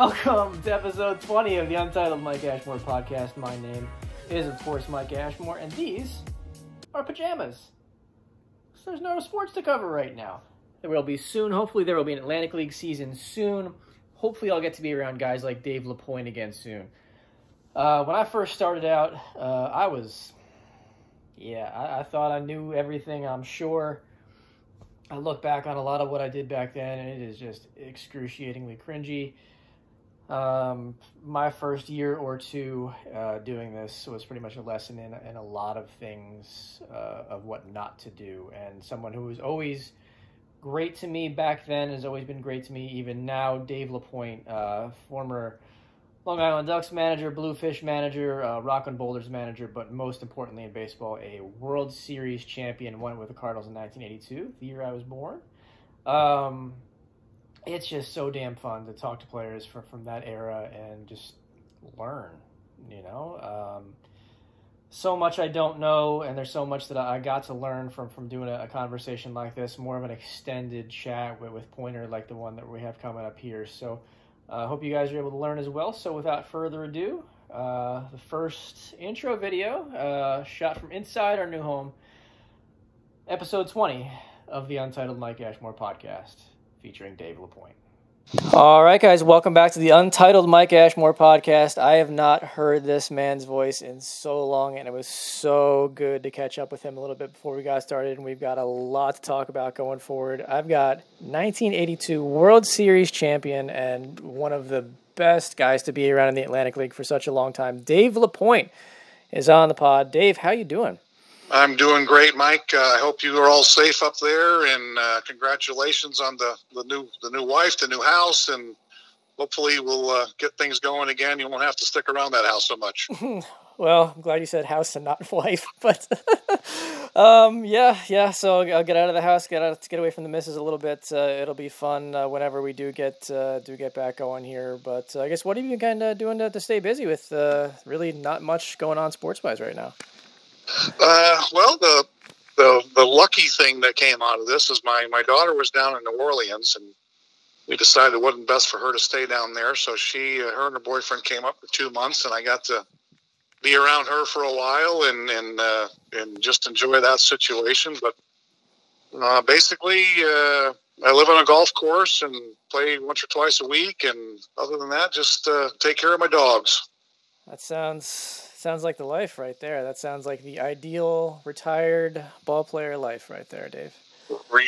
Welcome to episode 20 of the Untitled Mike Ashmore podcast. My name is, of course, Mike Ashmore, and these are pajamas. So there's no sports to cover right now. There will be soon. Hopefully there will be an Atlantic League season soon. Hopefully I'll get to be around guys like Dave LaPoint again soon. When I first started out, I thought I knew everything, I'm sure. I look back on a lot of what I did back then, and it is just excruciatingly cringy. My first year or two doing this was pretty much a lesson in a lot of things of what not to do. And someone who was always great to me back then has always been great to me even now, Dave LaPoint, former Long Island Ducks manager, Bluefish manager, Rockland Boulders manager, but most importantly in baseball, a World Series champion, won it with the Cardinals in 1982, the year I was born. It's just so damn fun to talk to players from that era and just learn, you know. So much I don't know, and there's so much that I got to learn from doing a conversation like this, more of an extended chat with Pointer like the one that we have coming up here. So I hope you guys are able to learn as well. So without further ado, the first intro video shot from inside our new home, episode 20 of the Untitled Mike Ashmore podcast, featuring Dave LaPoint. All right, guys, welcome back to the Untitled Mike Ashmore podcast. I have not heard this man's voice in so long, and it was so good to catch up with him a little bit before we got started, and we've got a lot to talk about going forward. I've got 1982 World Series champion and one of the best guys to be around in the Atlantic League for such a long time. Dave LaPoint is on the pod. Dave, how you doing? I'm doing great, Mike. I hope you are all safe up there, and congratulations on the new wife, the new house, and hopefully we'll get things going again. You won't have to stick around that house so much. Well, I'm glad you said house and not wife, but yeah. So I'll get out of the house, get away from the missus a little bit. It'll be fun whenever we do get back going here. But I guess what have you been kind of doing to stay busy with? Really not much going on sports-wise right now. Well, the lucky thing that came out of this is my daughter was down in New Orleans, and we decided it wasn't best for her to stay down there. So her and her boyfriend came up for 2 months, and I got to be around her for a while and just enjoy that situation. But basically, I live on a golf course and play once or twice a week, and other than that, just take care of my dogs. That sounds like the life right there. That sounds like the ideal retired ball player life right there, Dave.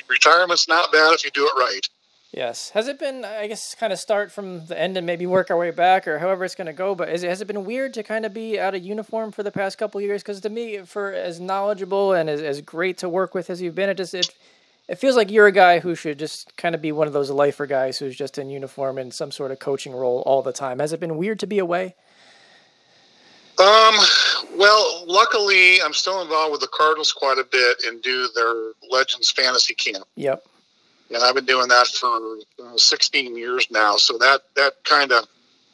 Retirement's not bad if you do it right. Yes. Has it been, I guess, kind of start from the end and maybe work our way back, or however it's going to go, but has it been weird to kind of be out of uniform for the past couple of years? Because to me, for as knowledgeable and as great to work with as you've been, it feels like you're a guy who should just kind of be one of those lifer guys who's just in uniform in some sort of coaching role all the time. Has it been weird to be away? Well, luckily, I'm still involved with the Cardinals quite a bit and do their Legends Fantasy Camp. Yep. And I've been doing that for 16 years now. So that kind of,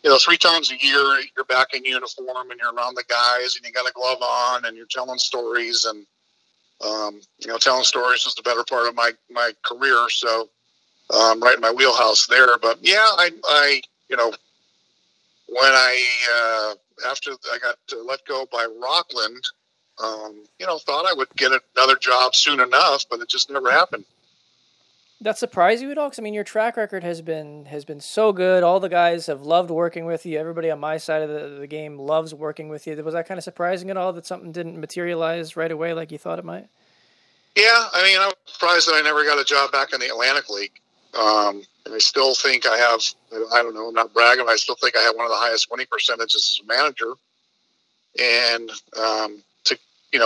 3 times a year, you're back in uniform and you're around the guys and you got a glove on and you're telling stories. And, telling stories is the better part of my career. So right in my wheelhouse there. But, yeah, I when after I got let go by Rockland, thought I would get another job soon enough, but it just never happened. That surprised you at all? Because, I mean, your track record has been so good. All the guys have loved working with you. Everybody on my side of the game loves working with you. Was that kind of surprising at all that something didn't materialize right away like you thought it might? Yeah, I mean, I'm surprised that I never got a job back in the Atlantic League. And I still think I have, I don't know, I'm not bragging, but I still think I have one of the highest winning percentages as a manager. And,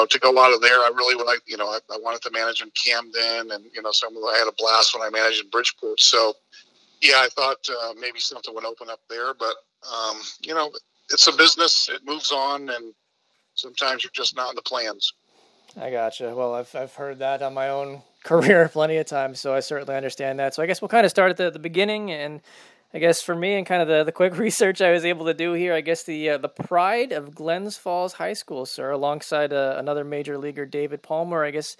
to go out of there, I really would like, I wanted to manage in Camden and, I had a blast when I managed in Bridgeport. So, yeah, I thought maybe something would open up there. But, it's a business. It moves on. And sometimes you're just not in the plans. I gotcha. Well, I've heard that on my own career plenty of times, so I certainly understand that. So I guess we'll kind of start at the beginning, and I guess for me and kind of the quick research I was able to do here, I guess the pride of Glens Falls High School, sir, alongside another major leaguer, David Palmer. I guess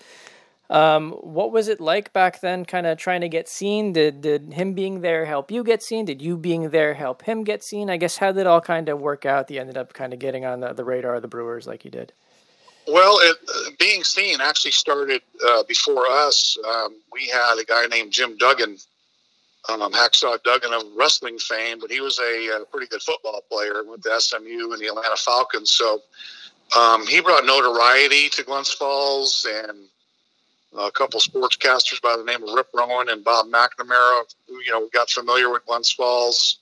What was it like back then, kind of trying to get seen? Did him being there help you get seen? Did you being there help him get seen? I guess how did it all kind of work out? You ended up kind of getting on the radar of the Brewers like you did. Well, being seen actually started before us. We had a guy named Jim Duggan, Hacksaw Duggan of wrestling fame, but he was a pretty good football player, went to SMU and the Atlanta Falcons. So he brought notoriety to Glens Falls, and a couple sportscasters by the name of Rip Rowan and Bob McNamara, who, got familiar with Glens Falls.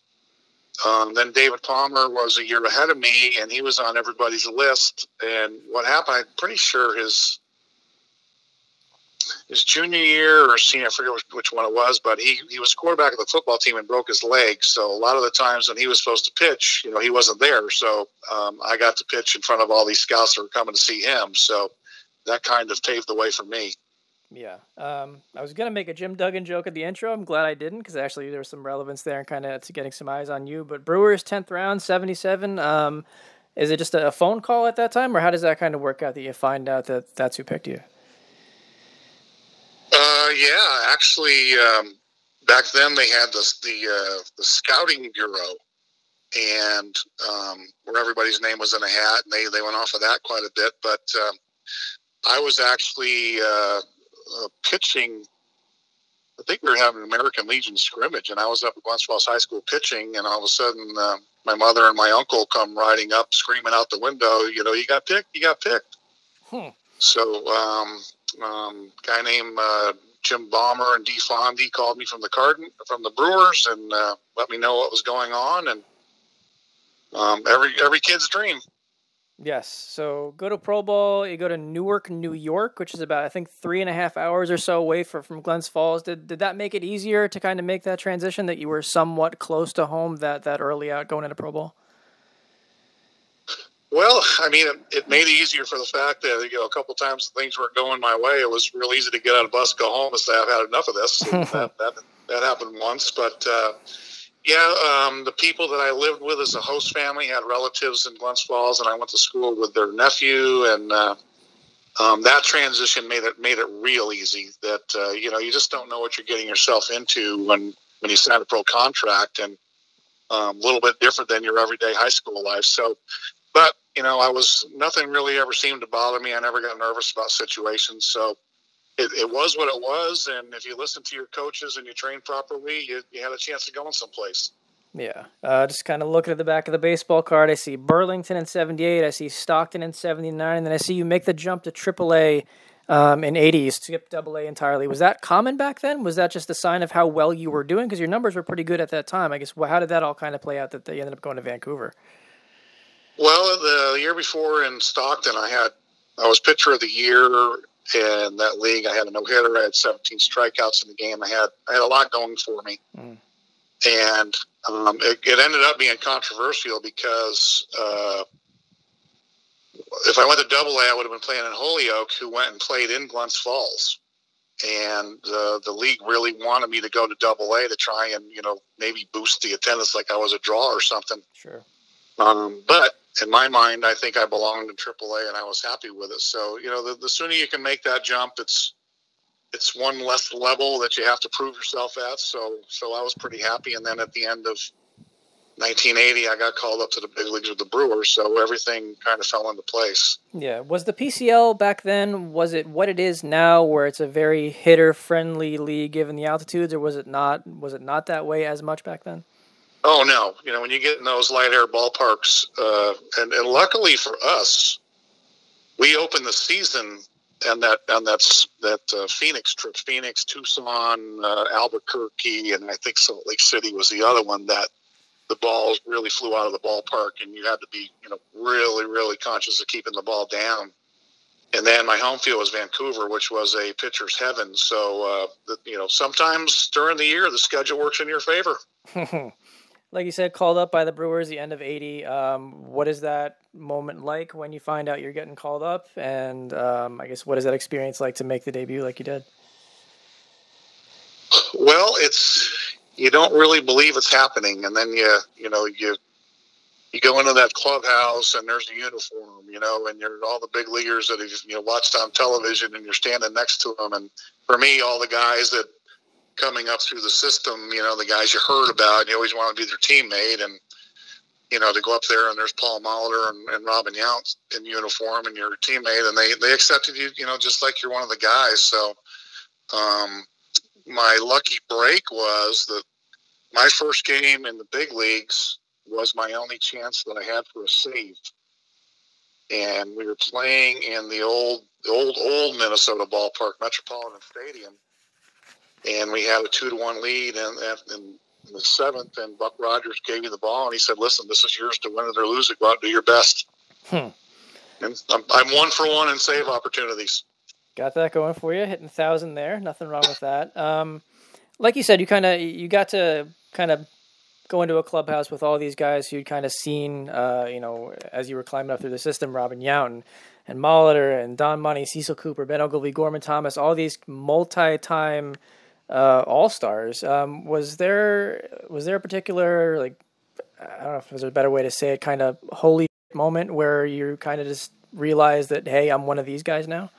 Then David Palmer was a year ahead of me, and he was on everybody's list. And what happened, I'm pretty sure his junior year or senior, I forget which one it was, but he was quarterback of the football team and broke his leg. So a lot of the times when he was supposed to pitch, he wasn't there. So I got to pitch in front of all these scouts that were coming to see him. So that kind of paved the way for me. Yeah. I was going to make a Jim Duggan joke at the intro. I'm glad I didn't, because actually there was some relevance there and kind of to getting some eyes on you. But Brewers 10th round, 77. Is it just a phone call at that time, or how does that kind of work out that you find out that that's who picked you? Yeah, actually, back then they had the scouting bureau, and where everybody's name was in a hat, and they went off of that quite a bit. But I was actually pitching. I think we were having an American Legion scrimmage, and I was up at Glens Falls High School pitching, and all of a sudden my mother and my uncle come riding up, screaming out the window, you got picked, you got picked. So guy named Jim Balmer and Dee Fondy called me from the Brewers, and let me know what was going on, and every kid's dream. Yes. So go to Pro Bowl. You go to Newark, New York, which is about, I think, 3.5 hours or so away from Glens Falls. Did that make it easier to kind of make that transition, that you were somewhat close to home that early out going into Pro Bowl? Well, I mean, it made it easier for the fact that, a couple of times things weren't going my way. It was real easy to get on a bus, go home, and say, I've had enough of this. that happened once. But, the people that I lived with as a host family had relatives in Glens Falls, and I went to school with their nephew. And that transition made it real easy. That, you just don't know what you're getting yourself into when you sign a pro contract, and a little bit different than your everyday high school life. So, but, nothing really ever seemed to bother me. I never got nervous about situations. So it was what it was. And if you listen to your coaches and you train properly, you had a chance to go in someplace. Yeah. Just kind of looking at the back of the baseball card, I see Burlington in 78. I see Stockton in 79. And then I see you make the jump to AAA in 80. You skipped AA entirely. Was that common back then? Was that just a sign of how well you were doing? Because your numbers were pretty good at that time. I guess, how did that all kind of play out that you ended up going to Vancouver? Well, the year before in Stockton, I was pitcher of the year in that league. I had a no-hitter. I had 17 strikeouts in the game. I had a lot going for me. And it ended up being controversial because if I went to AA, I would have been playing in Holyoke, who went and played in Glens Falls. And the league really wanted me to go to AA to try and, maybe boost the attendance like I was a draw or something. Sure. But in my mind, I think I belonged in AAA, and I was happy with it. So, the sooner you can make that jump, it's one less level that you have to prove yourself at. So I was pretty happy. And then at the end of 1980, I got called up to the big leagues with the Brewers. So everything kind of fell into place. Yeah. Was the PCL back then, was it what it is now, where it's a very hitter-friendly league given the altitudes, or was it not that way as much back then? Oh, no. When you get in those light air ballparks, and luckily for us, we opened the season and that Phoenix trip, Phoenix, Tucson, Albuquerque, and I think Salt Lake City was the other one, that the balls really flew out of the ballpark, and you had to be, really, really conscious of keeping the ball down. And then my home field was Vancouver, which was a pitcher's heaven. So, sometimes during the year, the schedule works in your favor. Like you said, called up by the Brewers the end of 80. What is that moment like when you find out you're getting called up? And I guess, what is that experience like to make the debut like you did? Well, you don't really believe it's happening. And then you you go into that clubhouse and there's a uniform, and you're all the big leaguers that have watched on television, and you're standing next to them. And for me, all the guys that coming up through the system, the guys you heard about, and you always want to be their teammate. And to go up there and there's Paul Molitor and Robin Yount in uniform and your teammate, and they accepted you, just like you're one of the guys. So my lucky break was that my first game in the big leagues was my only chance that I had for a save. And we were playing in the old Minnesota ballpark, Metropolitan Stadium. And we had a 2-1 lead in the seventh, and Buck Rogers gave me the ball, and he said, "Listen, this is yours to win it or lose it. Go out and do your best." And I'm 1 for 1 in save opportunities. Got that going for you, hitting 1,000 there. Nothing wrong with that. Like you said, you got to kind of go into a clubhouse with all these guys who'd kind of seen, as you were climbing up through the system, Robin Yount and Molitor and Don Money, Cecil Cooper, Ben Ogilvy, Gorman Thomas, all these multi-time all-stars. Was there a particular, I don't know if there's a better way to say it, kind of holy moment where you kind of just realized that, hey, I'm one of these guys now?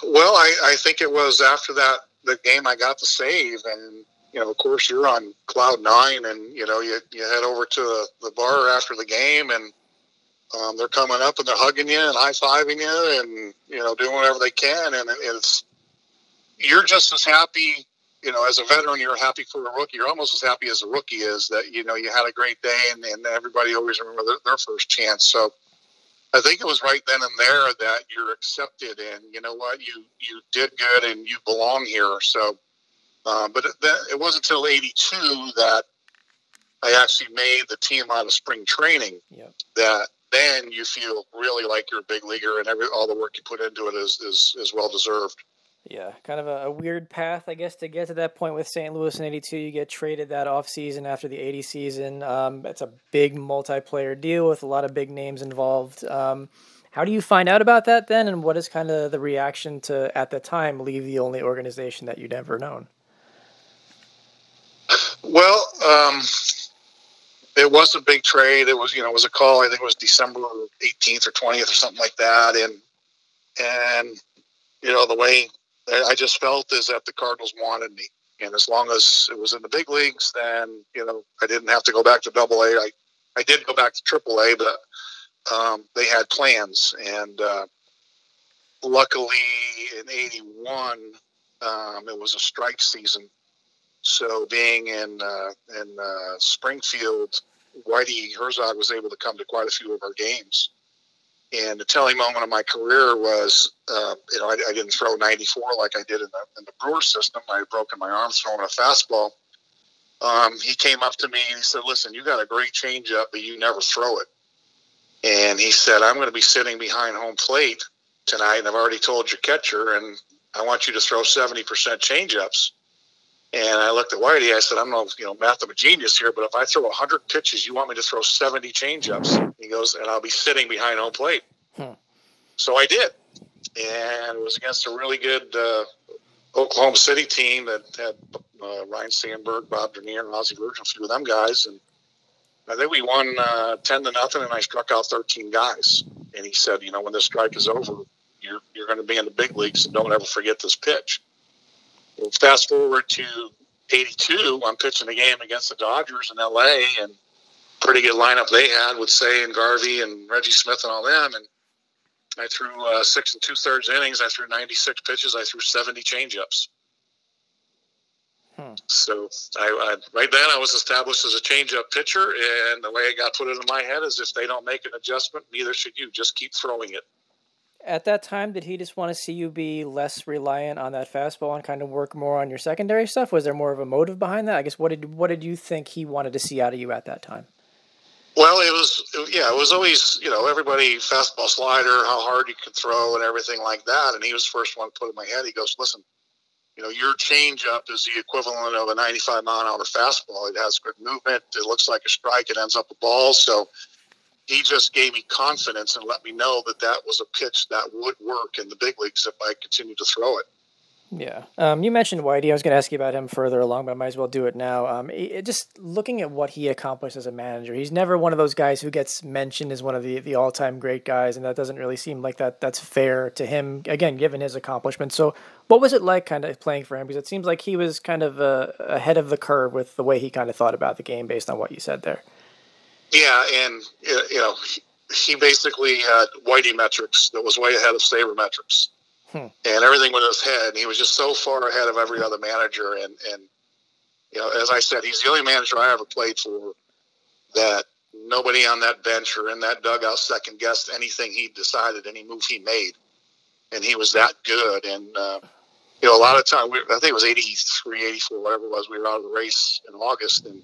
Well, I think it was after the game I got the save, and of course you're on cloud 9, and you head over to the bar after the game, and they're coming up and they're hugging you and high-fiving you, and doing whatever they can, and you're just as happy, as a veteran, you're happy for a rookie. You're almost as happy as a rookie is that, you had a great day, and everybody always remember their first chance. So I think it was right then and there that you're accepted, and you know what, you did good and you belong here. So, but it wasn't until '82 that I actually made the team out of spring training. Yep. That then you feel really like you're a big leaguer, and all the work you put into it is well deserved. Yeah, kind of a weird path, I guess, to get to that point with St. Louis in '82. You get traded that offseason after the '80 season. It's a big multiplayer deal with a lot of big names involved. How do you find out about that then, and what is kind of the reaction to, at the time, leave the only organization that you'd ever known? Well, it was a big trade. It was, it was a call. I think it was December 18th or 20th or something like that. And the way I just felt is that the Cardinals wanted me. And as long as it was in the big leagues, then, I didn't have to go back to AA. I did go back to AAA, but they had plans. And luckily in '81, it was a strike season. So being in Springfield, Whitey Herzog was able to come to quite a few of our games. And the telling moment of my career was, I didn't throw 94 like I did in the Brewer system. I had broken my arm throwing a fastball. He came up to me and he said, "Listen, you got a great changeup, but you never throw it." And he said, "I'm going to be sitting behind home plate tonight, and I've already told your catcher, and I want you to throw 70% changeups." And I looked at Whitey. I said, "I'm no, math of a genius here, but if I throw 100 pitches, you want me to throw 70 changeups?" He goes, "And I'll be sitting behind home plate." So I did. And it was against a really good Oklahoma City team that had Ryan Sandberg, Bob Dernier, and Ozzie Virgin, a few of them guys. And I think we won 10-0, and I struck out 13 guys. And he said, "When this strike is over, you're going to be in the big leagues, and don't ever forget this pitch." Well, fast forward to '82, I'm pitching a game against the Dodgers in L.A., and pretty good lineup they had with Say and Garvey and Reggie Smith and all them. And I threw 6 2/3 innings. I threw 96 pitches. I threw 70 changeups. So right then I was established as a changeup pitcher, and the way it got put into my head is if they don't make an adjustment, neither should you. Just keep throwing it. At that time, did he just want to see you be less reliant on that fastball and kind of work more on your secondary stuff? Was there more of a motive behind that? I guess what did you think he wanted to see out of you at that time? Well, it was always, everybody fastball slider, how hard you can throw and everything like that. And he was the first one to put in my head. He goes, "Listen, your changeup is the equivalent of a 95-mile-an-hour fastball. It has good movement. It looks like a strike. It ends up a ball." So he just gave me confidence and let me know that was a pitch that would work in the big leagues if I continued to throw it. Yeah. You mentioned Whitey. I was going to ask you about him further along, but I might as well do it now. Just looking at what he accomplished as a manager, he's never one of those guys who gets mentioned as one of the all-time great guys, and that doesn't really seem like that's fair to him, again, given his accomplishments. So what was it like kind of playing for him? Because it seems like he was kind of ahead of the curve with the way he kind of thought about the game based on what you said there. Yeah, and, he basically had Whitey metrics that was way ahead of Saber metrics. And everything with his head. He was just so far ahead of every other manager. And as I said, he's the only manager I ever played for that nobody on that bench or in that dugout second guessed anything he decided, any move he made. And he was that good. And, a lot of time, I think it was 83, 84, whatever it was, we were out of the race in August. And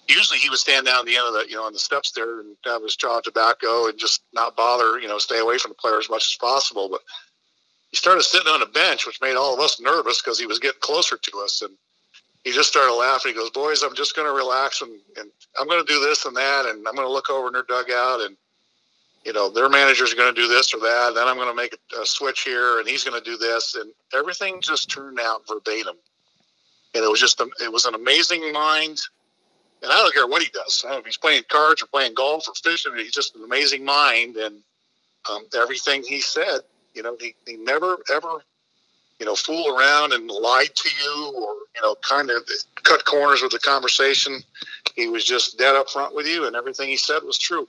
usually he would stand down at the end of the, on the steps there and have his jaw of tobacco and just not bother, stay away from the player as much as possible. But he started sitting on a bench, which made all of us nervous because he was getting closer to us. And he just started laughing. He goes, boys, I'm just going to relax and I'm going to do this and that. And I'm going to look over in their dugout and, their managers are going to do this or that. Then I'm going to make a switch here and he's going to do this. And everything just turned out verbatim. And it was an amazing mind. And I don't care what he does. I don't know if he's playing cards or playing golf or fishing. He's just an amazing mind. And everything he said, he never, ever, fool around and lied to you or, kind of cut corners with the conversation. He was just dead up front with you, and everything he said was true.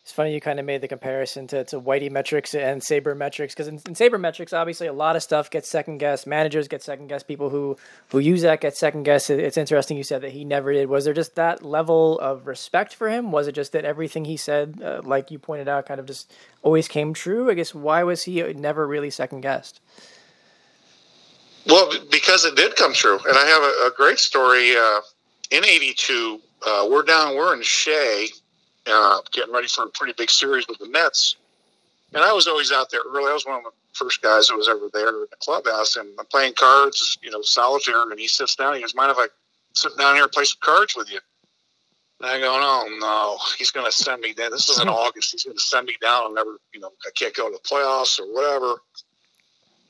It's funny you kind of made the comparison to Whitey metrics and Saber metrics, because in Saber metrics, obviously a lot of stuff gets second guessed. Managers get second guessed. People who use that get second guessed. It's interesting you said that he never did. Was there just that level of respect for him? Was it just that everything he said, like you pointed out, kind of just always came true? I guess why was he never really second guessed? Well, because it did come true. And I have a great story. In 82, we're in Shea, getting ready for a pretty big series with the Mets. And I was always out there early. I was one of the first guys that was ever there in the clubhouse. And I'm playing cards, solitaire. And he sits down. He goes, mind if I sit down here and play some cards with you? And I go, oh, no, he's going to send me down. This is in August. He's going to send me down. I'll never, I can't go to the playoffs or whatever.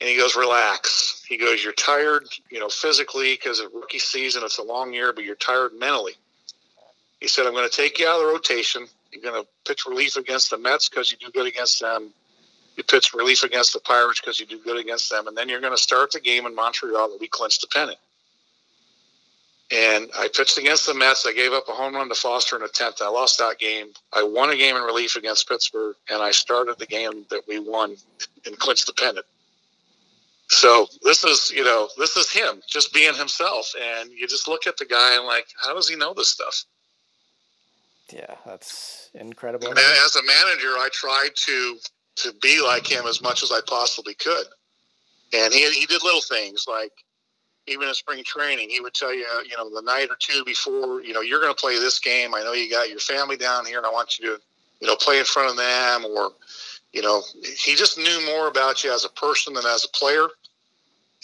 And he goes, relax. He goes, you're tired, physically because of rookie season. It's a long year, but you're tired mentally. He said, I'm going to take you out of the rotation. You're going to pitch relief against the Mets because you do good against them. You pitch relief against the Pirates because you do good against them. And then you're going to start the game in Montreal that we clinched the pennant. And I pitched against the Mets. I gave up a home run to Foster in the 10th. I lost that game. I won a game in relief against Pittsburgh, and I started the game that we won and clinched the pennant. So this is him just being himself. And you just look at the guy and like, how does he know this stuff? Yeah, that's incredible. And as a manager, I tried to be like him as much as I possibly could. And he did little things like, even in spring training, he would tell you, the night or two before, you're going to play this game. I know you got your family down here and I want you to, play in front of them. Or, he just knew more about you as a person than as a player.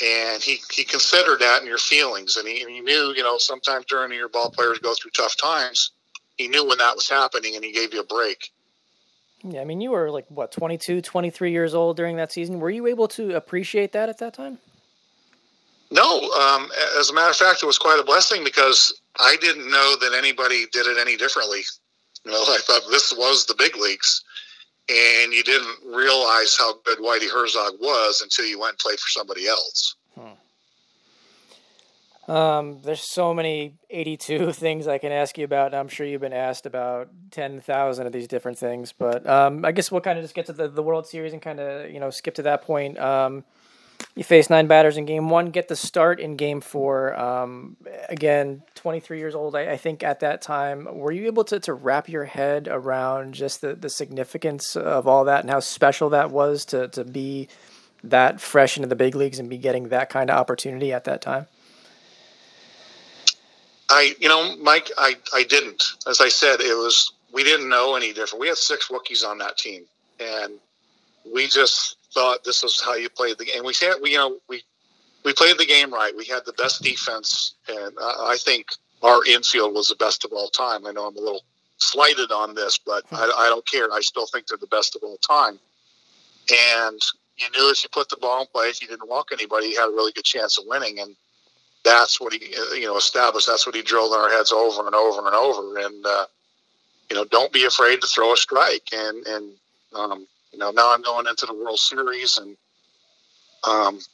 And he considered that in your feelings. And he knew, sometimes during the year ball players go through tough times. He knew when that was happening and he gave you a break. Yeah. I mean, you were like, 22, 23 years old during that season. Were you able to appreciate that at that time? No, as a matter of fact, it was quite a blessing because I didn't know that anybody did it any differently. I thought this was the big leagues, and you didn't realize how good Whitey Herzog was until you went and played for somebody else. There's so many 82 things I can ask you about. I'm sure you've been asked about 10,000 of these different things, but I guess we'll kind of just get to the World Series and kind of, skip to that point. You face 9 batters in game 1, get the start in game 4. Again, 23 years old, I think at that time. Were you able to wrap your head around just the significance of all that and how special that was to be that fresh into the big leagues and be getting that kind of opportunity at that time? Mike, I didn't. As I said, we didn't know any different. We had 6 rookies on that team, and we just thought this is how you played the game. We played the game right. We had the best defense, and I think our infield was the best of all time. I know I'm a little slighted on this, but I don't care. I still think they're the best of all time. And, you knew if you put the ball in play, if you didn't walk anybody, you had a really good chance of winning. And that's what he, established. That's what he drilled in our heads over and over and over. And, don't be afraid to throw a strike. And now I'm going into the World Series, and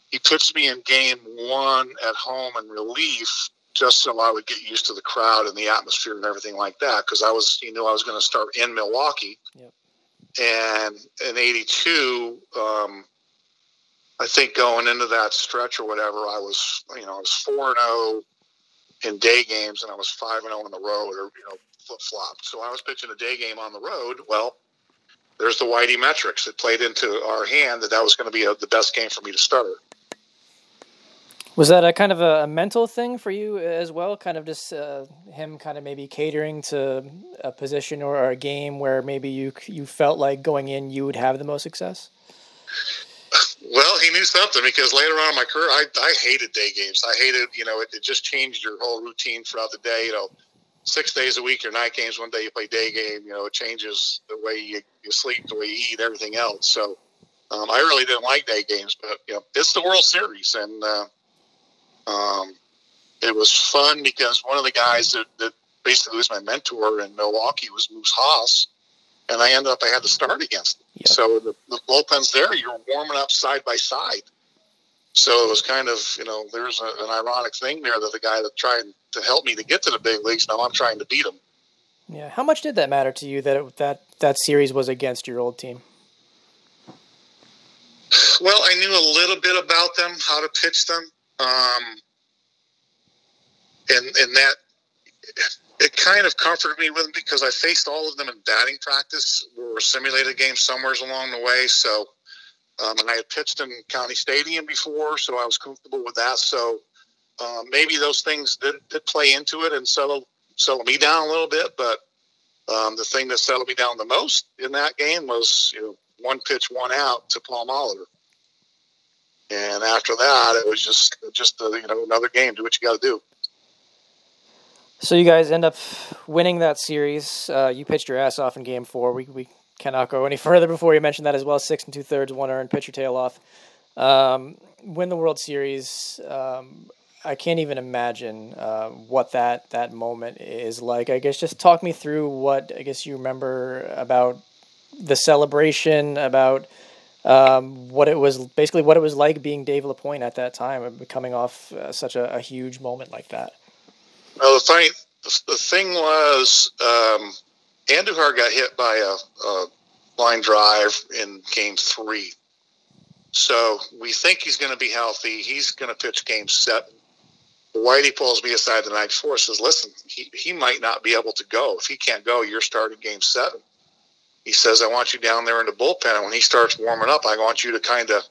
he pitched me in game 1 at home in relief, just so I would get used to the crowd and the atmosphere and everything like that. Because he knew I was going to start in Milwaukee. Yep. And in '82, I think going into that stretch or whatever, I was 4-0 in day games, and I was 5-0 on the road, or flip flop. So I was pitching a day game on the road. Well, there's the Whitey metrics. It played into our hand that was going to be the best game for me to start. Was that a kind of a mental thing for you as well? Kind of just him kind of maybe catering to a position or a game where maybe you felt like going in you would have the most success? Well, he knew something, because later on in my career, I hated day games. I hated, it just changed your whole routine throughout the day. 6 days a week, your night games, one day you play day game, it changes the way you sleep, the way you eat, everything else. So I really didn't like day games, but, it's the World Series. And it was fun because one of the guys that basically was my mentor in Milwaukee was Moose Haas. And I had to start against him. Yep. So the bullpen's there, you're warming up side by side. So it was kind of, there's an ironic thing there that the guy that tried to help me to get to the big leagues, now I'm trying to beat him. Yeah. How much did that matter to you that series was against your old team? Well, I knew a little bit about them, how to pitch them. And that it kind of comforted me with them, because I faced all of them in batting practice or simulated games somewhere along the way. So, and I had pitched in County Stadium before, so I was comfortable with that. So maybe those things did play into it and settle me down a little bit. But the thing that settled me down the most in that game was, one pitch, one out to Paul Molitor. And after that, it was just another game. Do what you got to do. So you guys end up winning that series. You pitched your ass off in Game 4. We cannot go any further before you mentioned that as well. 6 2/3, 1 earned, pitch your tail off. Win the World Series. I can't even imagine what that moment is like. I guess just talk me through what I guess you remember about the celebration, about what it was like being Dave LaPoint at that time, coming off such a huge moment like that. Well, the thing was, Andujar got hit by a line drive in Game 3. So we think he's going to be healthy. He's going to pitch Game 7. Whitey pulls me aside the night before and says, listen, he might not be able to go. If he can't go, you're starting Game 7. He says, I want you down there in the bullpen. And when he starts warming up, I want you to kind of,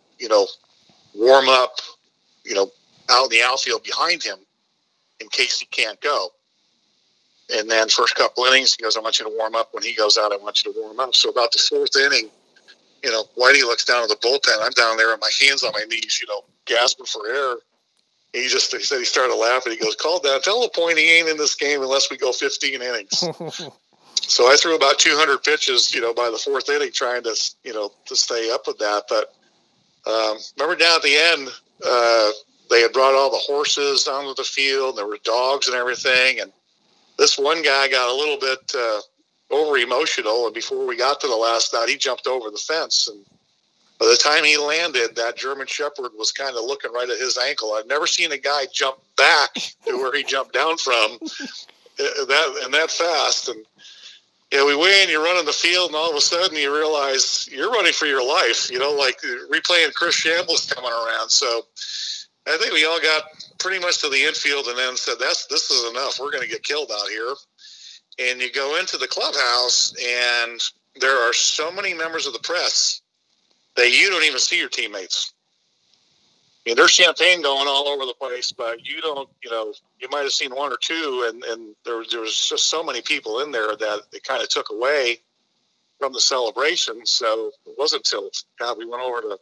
warm up, out in the outfield behind him, in case he can't go. And then first couple innings, he goes, I want you to warm up. When he goes out, I want you to warm up. So about the 4th inning, Whitey looks down at the bullpen. I'm down there with my hands on my knees, gasping for air. And he said he started laughing. He goes, call down. Tell LaPoint he ain't in this game unless we go 15 innings. So I threw about 200 pitches, by the 4th inning trying to, to stay up with that. But remember down at the end, they had brought all the horses onto the field. There were dogs and everything. And this one guy got a little bit over emotional. And before we got to the last out, he jumped over the fence. And by the time he landed, that German Shepherd was kind of looking right at his ankle. I've never seen a guy jump back to where he jumped down from that fast. And we win, you're running the field, and all of a sudden you realize you're running for your life, like replaying Chris Shambles coming around. So I think we all got pretty much to the infield and then said, this is enough. We're going to get killed out here. And you go into the clubhouse, and there are so many members of the press that you don't even see your teammates. There's champagne going all over the place, but you don't, you might have seen one or two, and there was just so many people in there that it kind of took away from the celebration. So it wasn't until, we went over to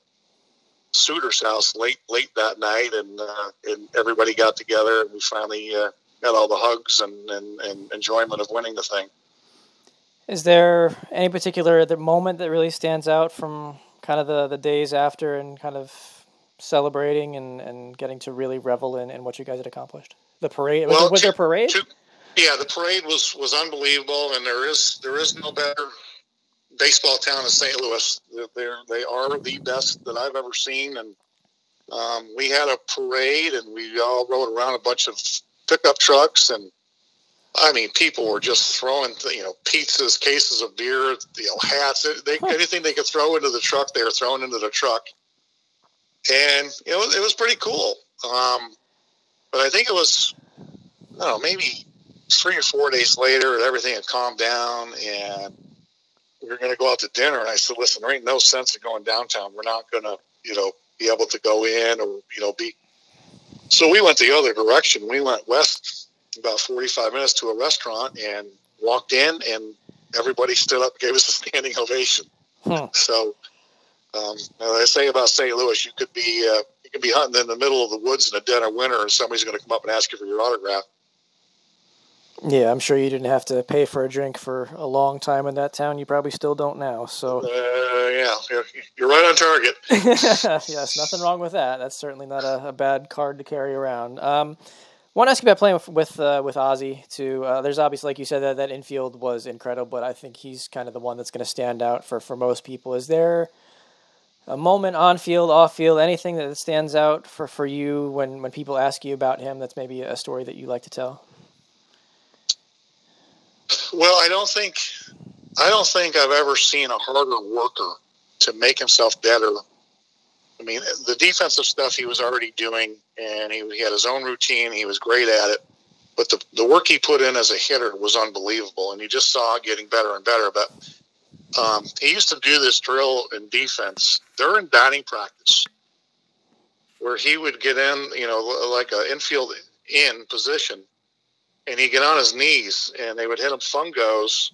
Suter's house late that night, and everybody got together, and we finally got all the hugs and enjoyment of winning the thing. Is there any particular moment that really stands out from kind of the days after and kind of celebrating and getting to really revel in what you guys had accomplished? The parade, was there a parade? Yeah, the parade was unbelievable, and there is no better baseball town in St. Louis. They are the best that I've ever seen, and we had a parade, and we all rode around a bunch of pickup trucks, and I mean, people were just throwing, pizzas, cases of beer, hats, anything they could throw into the truck, they were throwing into the truck, and it was pretty cool. But I think it was, I don't know, maybe 3 or 4 days later, everything had calmed down, and we were going to go out to dinner. And I said, listen, there ain't no sense in going downtown. We're not going to, be able to go in or, be. So we went the other direction. We went west about 45 minutes to a restaurant and walked in, and everybody stood up and gave us a standing ovation. So, as I say about St. Louis, you could be hunting in the middle of the woods in the dead of winter, and somebody's going to come up and ask you for your autograph. Yeah, I'm sure you didn't have to pay for a drink for a long time in that town. You probably still don't now. So, yeah, you're right on target. Yes, nothing wrong with that. That's certainly not a bad card to carry around. I want to ask you about playing with Ozzy too. There's obviously, like you said, that infield was incredible, but I think he's kind of the one that's going to stand out for most people. Is there a moment on field, off field, anything that stands out for you when people ask you about him? That's maybe a story that you like to tell. Well, I don't think I've ever seen a harder worker to make himself better. I mean, the defensive stuff he was already doing, and he had his own routine. He was great at it. But the work he put in as a hitter was unbelievable, and you just saw it getting better and better. But he used to do this drill in defense during batting practice where he would get in, like an infield in position, and he'd get on his knees, and they would hit him fungos,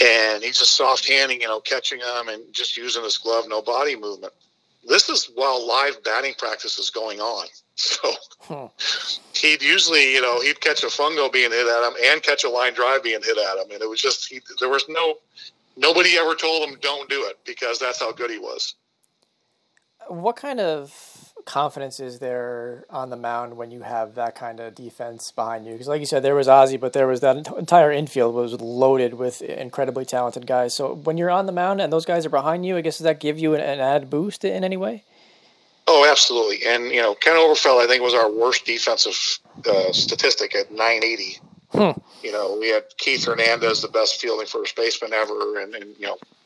and he's just soft-handing, catching them and just using his glove, no body movement. This is while live batting practice is going on. So he'd usually, he'd catch a fungo being hit at him and catch a line drive being hit at him. And it was just, nobody ever told him don't do it because that's how good he was. What kind of confidence is there on the mound when you have that kind of defense behind you? Because like you said, there was Ozzy, but there was that entire infield was loaded with incredibly talented guys. So when you're on the mound and those guys are behind you, I guess, does that give you an added boost in any way? Oh, absolutely. And, Ken Overfeld, I think, was our worst defensive statistic at 980. We had Keith Hernandez, the best fielding first baseman ever, and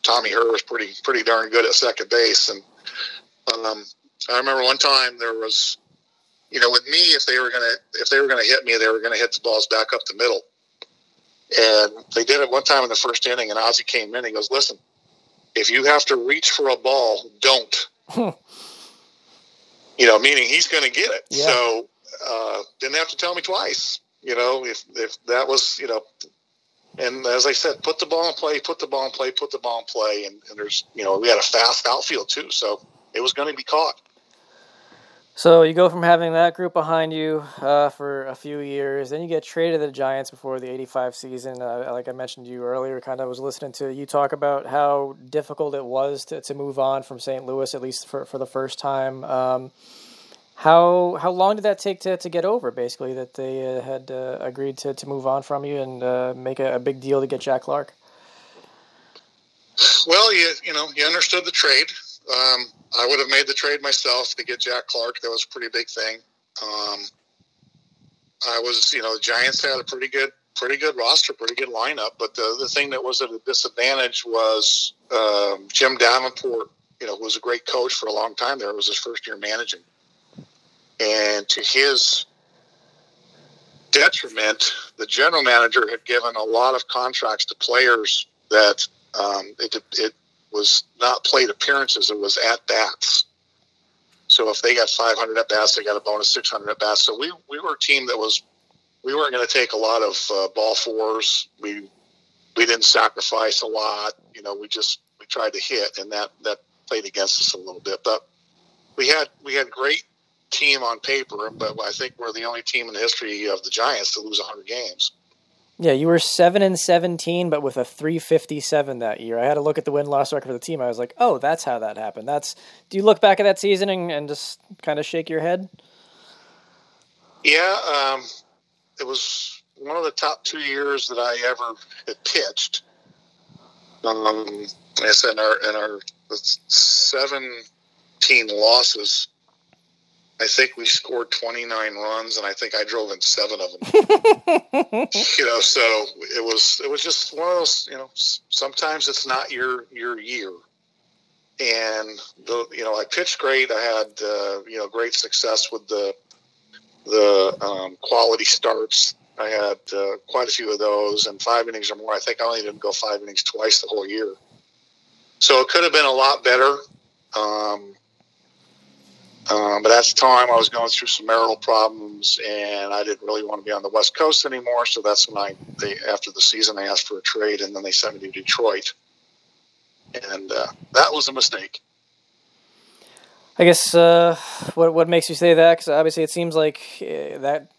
Tommy Herr was pretty darn good at second base. And I remember one time there was, with me, if they were gonna hit me, they were gonna hit the balls back up the middle. And they did it one time in the first inning, and Ozzy came in. He goes, "Listen, if you have to reach for a ball, don't." Meaning he's going to get it. Yeah. So didn't have to tell me twice. If that was, and as I said, put the ball in play, put the ball in play, put the ball in play, and there's, we had a fast outfield too, so it was going to be caught. So you go from having that group behind you for a few years, then you get traded to the Giants before the 85 season. Like I mentioned to you earlier, kind of was listening to you talk about how difficult it was to move on from St. Louis, at least for the first time. How long did that take to get over, basically, that they had agreed to move on from you and make a big deal to get Jack Clark? Well, you understood the trade. I would have made the trade myself to get Jack Clark. That was a pretty big thing. The Giants had a pretty good roster, pretty good lineup. But the thing that was at a disadvantage was Jim Davenport, who was a great coach for a long time there. It was his first year managing. And to his detriment, the general manager had given a lot of contracts to players that it was not plate appearances, it was at-bats. So if they got 500 at-bats, they got a bonus 600 at-bats. So we were a team that we weren't going to take a lot of ball fours. We didn't sacrifice a lot. We tried to hit, and that played against us a little bit. But we had great team on paper, but I think we're the only team in the history of the Giants to lose 100 games. Yeah, you were 7-17, but with a 357 that year. I had to look at the win-loss record for the team. I was like, oh, that's how that happened. Do you look back at that season and just kind of shake your head? Yeah, it was one of the top 2 years that I ever had pitched. Like I said, in our 17 losses, I think we scored 29 runs, and I think I drove in 7 of them. So it was just one of those. Sometimes it's not your year, and I pitched great. I had great success with the quality starts. I had quite a few of those, and 5 innings or more. I think I only didn't go 5 innings twice the whole year, so it could have been a lot better. But at the time, I was going through some marital problems, and I didn't really want to be on the West Coast anymore. So that's when after the season, I asked for a trade, and then they sent me to Detroit, and that was a mistake. I guess what makes you say that? Because obviously, it seems like that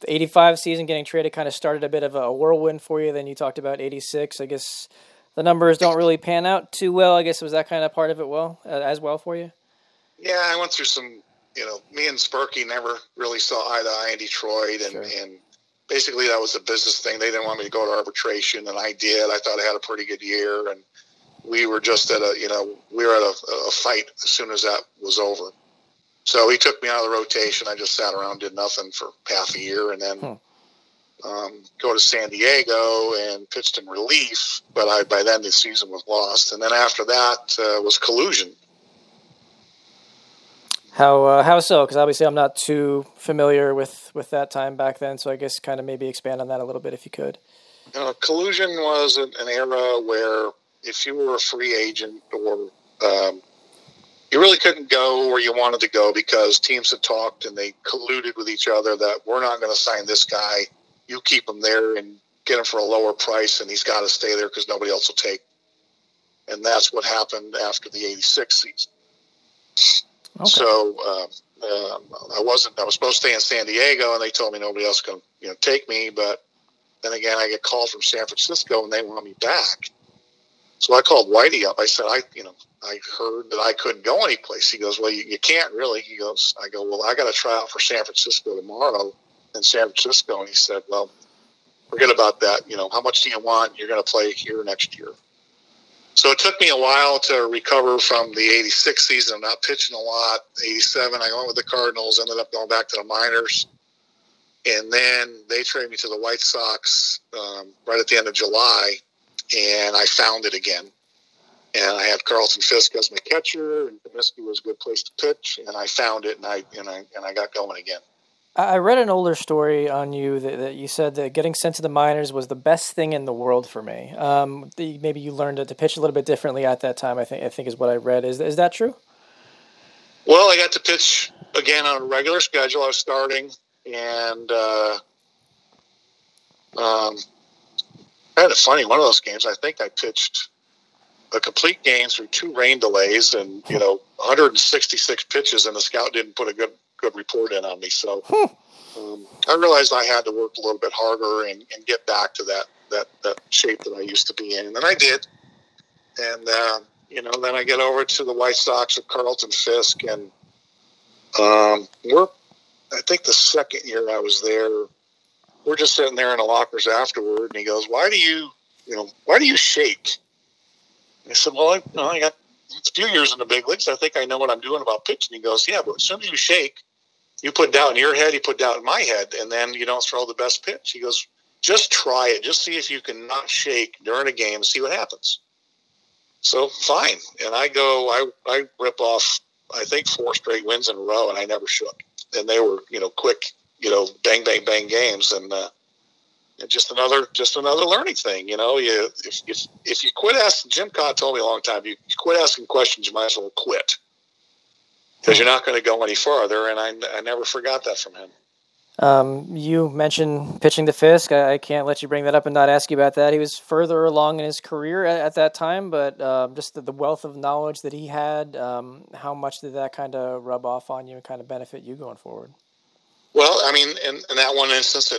85 season getting traded kind of started a bit of a whirlwind for you. Then you talked about 86. I guess the numbers don't really pan out too well. I guess was that kind of part of it as well for you? Yeah, I went through some, me and Sparky never really saw eye to eye in Detroit. And basically that was a business thing. They didn't want me to go to arbitration, and I did. I thought I had a pretty good year, and we were just at a fight as soon as that was over. So he took me out of the rotation. I just sat around, did nothing for half a year, and then go to San Diego and pitched in relief. But by then the season was lost. And then after that was collusion. How so? Because obviously I'm not too familiar with that time back then, so I guess kind of maybe expand on that a little bit if you could. Collusion was an era where if you were a free agent or you really couldn't go where you wanted to go because teams had talked and they colluded with each other that we're not going to sign this guy. You keep him there and get him for a lower price, and he's got to stay there because nobody else will take him. And that's what happened after the 86 season. Okay. So I was supposed to stay in San Diego, and they told me nobody else can take me. But then again, I get called from San Francisco, and they want me back. So I called Whitey up. I said, I heard that I couldn't go anyplace. He goes, well, you can't really. He goes, I go, well, I got to try out for San Francisco tomorrow in San Francisco. And he said, well, forget about that. How much do you want? You're going to play here next year. So it took me a while to recover from the 86 season. I'm not pitching a lot. 87, I went with the Cardinals, ended up going back to the minors. And then they traded me to the White Sox right at the end of July, and I found it again. And I had Carlton Fisk as my catcher, and Comiskey was a good place to pitch, and I found it, and I got going again. I read an older story on you that you said that getting sent to the minors was the best thing in the world for me. Maybe you learned to pitch a little bit differently at that time. I think is what I read. Is that true? Well, I got to pitch again on a regular schedule. I was starting, and I had a funny one of those games. I think I pitched a complete game through 2 rain delays and 166 pitches, and the scout didn't put a good report in on me. So I realized I had to work a little bit harder and get back to that shape that I used to be in. And then I did. And, then I get over to the White Sox with Carlton Fisk. And I think the second year I was there, we're just sitting there in the lockers afterward. And he goes, why do you shake? And I said, well, I got a few years in the big leagues. I think I know what I'm doing about pitching. He goes, yeah, but as soon as you shake, you put doubt in your head, you put doubt in my head, and then you don't throw the best pitch. He goes, just try it. Just see if you can not shake during a game and see what happens. So, fine. And I rip off, I think, 4 straight wins in a row, and I never shook. And they were, quick, bang, bang, bang games. And just another learning thing. If you quit asking, Jim Cott told me a long time, if you quit asking questions, you might as well quit. Because you're not going to go any farther, and I never forgot that from him. You mentioned pitching to Fisk. I can't let you bring that up and not ask you about that. He was further along in his career at that time, but just the wealth of knowledge that he had, how much did that kind of rub off on you and kind of benefit you going forward? Well, I mean, in that one instance,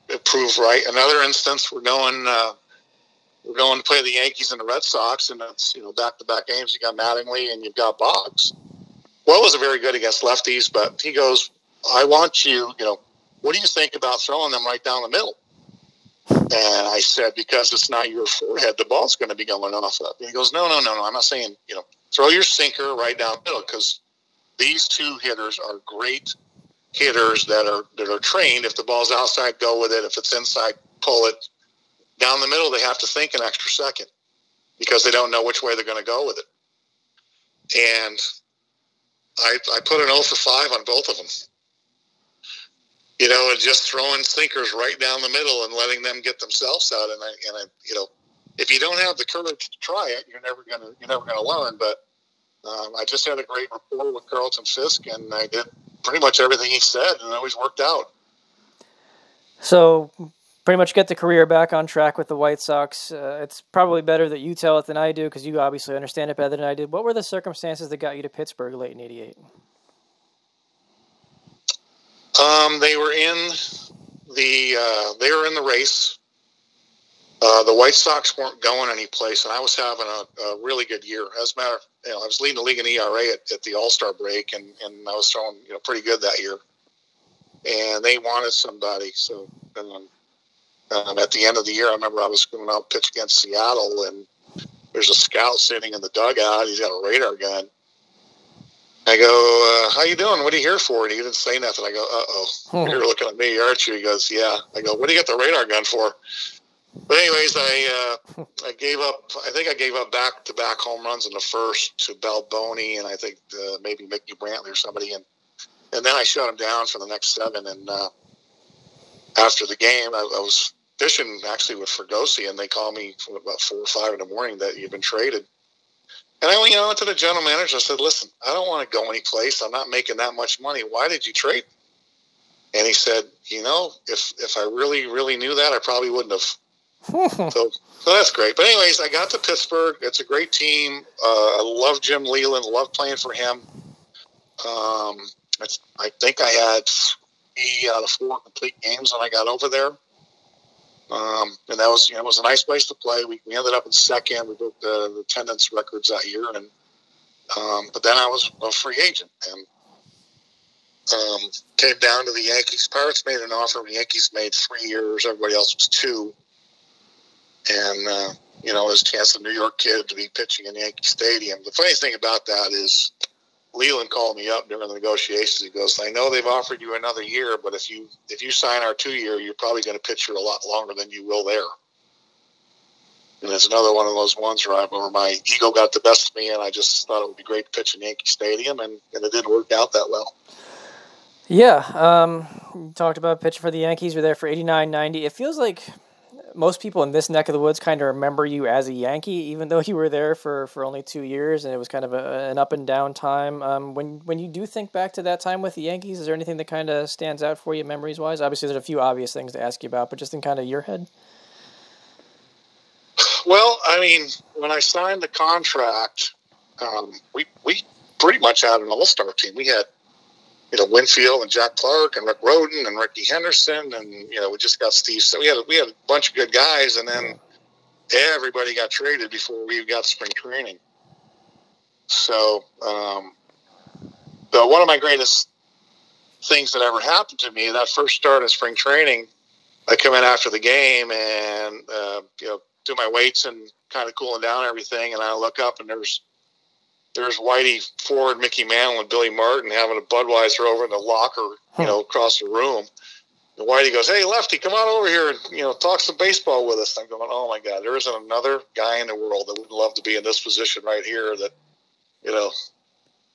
it proved right. Another instance, we're going to play the Yankees and the Red Sox, and it's, back-to-back games. You got Mattingly and you've got Boggs. Well, wasn't very good against lefties, but he goes, I want you, what do you think about throwing them right down the middle? And I said, because it's not your forehead, the ball's going to be going off of. And he goes, no. I'm not saying, throw your sinker right down the middle, because these two hitters are great hitters that are trained. If the ball's outside, go with it. If it's inside, pull it. Down the middle, they have to think an extra second because they don't know which way they're going to go with it. And I put an 0 for 5 on both of them. And just throwing sinkers right down the middle and letting them get themselves out. And I if you don't have the courage to try it, you're never gonna learn. But I just had a great rapport with Carlton Fisk, and I did pretty much everything he said, and it always worked out. So, pretty much get the career back on track with the White Sox. It's probably better that you tell it than I do, because you obviously understand it better than I did. What were the circumstances that got you to Pittsburgh late in '88? They were in the race. The White Sox weren't going any place, and I was having a really good year. As a matter of, I was leading the league in ERA at the All-Star break, and I was throwing pretty good that year. And they wanted somebody, so at the end of the year, I remember I was going out to pitch against Seattle, and there's a scout sitting in the dugout. He's got a radar gun. I go, how you doing? What are you here for? And he didn't say nothing. I go, uh-oh. You're looking at me, aren't you? He goes, yeah. I go, what do you got the radar gun for? But anyways, I gave up. I think I gave up back-to-back home runs in the first to Balboni and I think maybe Mickey Brantley or somebody. And then I shut him down for the next 7. And after the game, I was fishing actually with Fergosi, and they called me from about 4 or 5 in the morning that you've been traded. And I went to the general manager. I said, listen, I don't want to go anyplace. I'm not making that much money. Why did you trade me? And he said, if I really, really knew that, I probably wouldn't have. So that's great. But anyways, I got to Pittsburgh. It's a great team. I love Jim Leland. Love playing for him. I think I had 3 out of 4 complete games when I got over there. And that was, it was a nice place to play. We ended up in second. We broke the attendance records that year. And, but then I was a free agent and, came down to the Yankees. Pirates made an offer. The Yankees made 3 years. Everybody else was 2. And, it was a chance of a New York kid to be pitching in Yankee Stadium. The funniest thing about that is Leland called me up during the negotiations. He goes, I know they've offered you another year, but if you sign our 2-year, you're probably going to pitch here a lot longer than you will there. And it's another one of those ones where my ego got the best of me, and I just thought it would be great to pitch in Yankee Stadium, and it didn't work out that well. Yeah, you talked about pitching for the Yankees. You're there for 89, 90. It feels like most people in this neck of the woods kind of remember you as a Yankee, even though you were there for only 2 years, and it was kind of an up and down time. When you do think back to that time with the Yankees, is there anything that kind of stands out for you memories-wise? Obviously, there's a few obvious things to ask you about, but just in kind of your head. Well, when I signed the contract, we pretty much had an all-star team. We had, Winfield and Jack Clark and Rick Rhoden and Ricky Henderson, and we just got Steve. So we had a bunch of good guys, and then everybody got traded before we got spring training. So, one of my greatest things that ever happened to me, that first start of spring training, I come in after the game and do my weights and kind of cooling down everything, and I look up and there's Whitey Ford, Mickey Mantle, and Billy Martin having a Budweiser over in the locker, across the room. And Whitey goes, hey, Lefty, come on over here and, talk some baseball with us. And I'm going, oh, my God, there isn't another guy in the world that would love to be in this position right here that,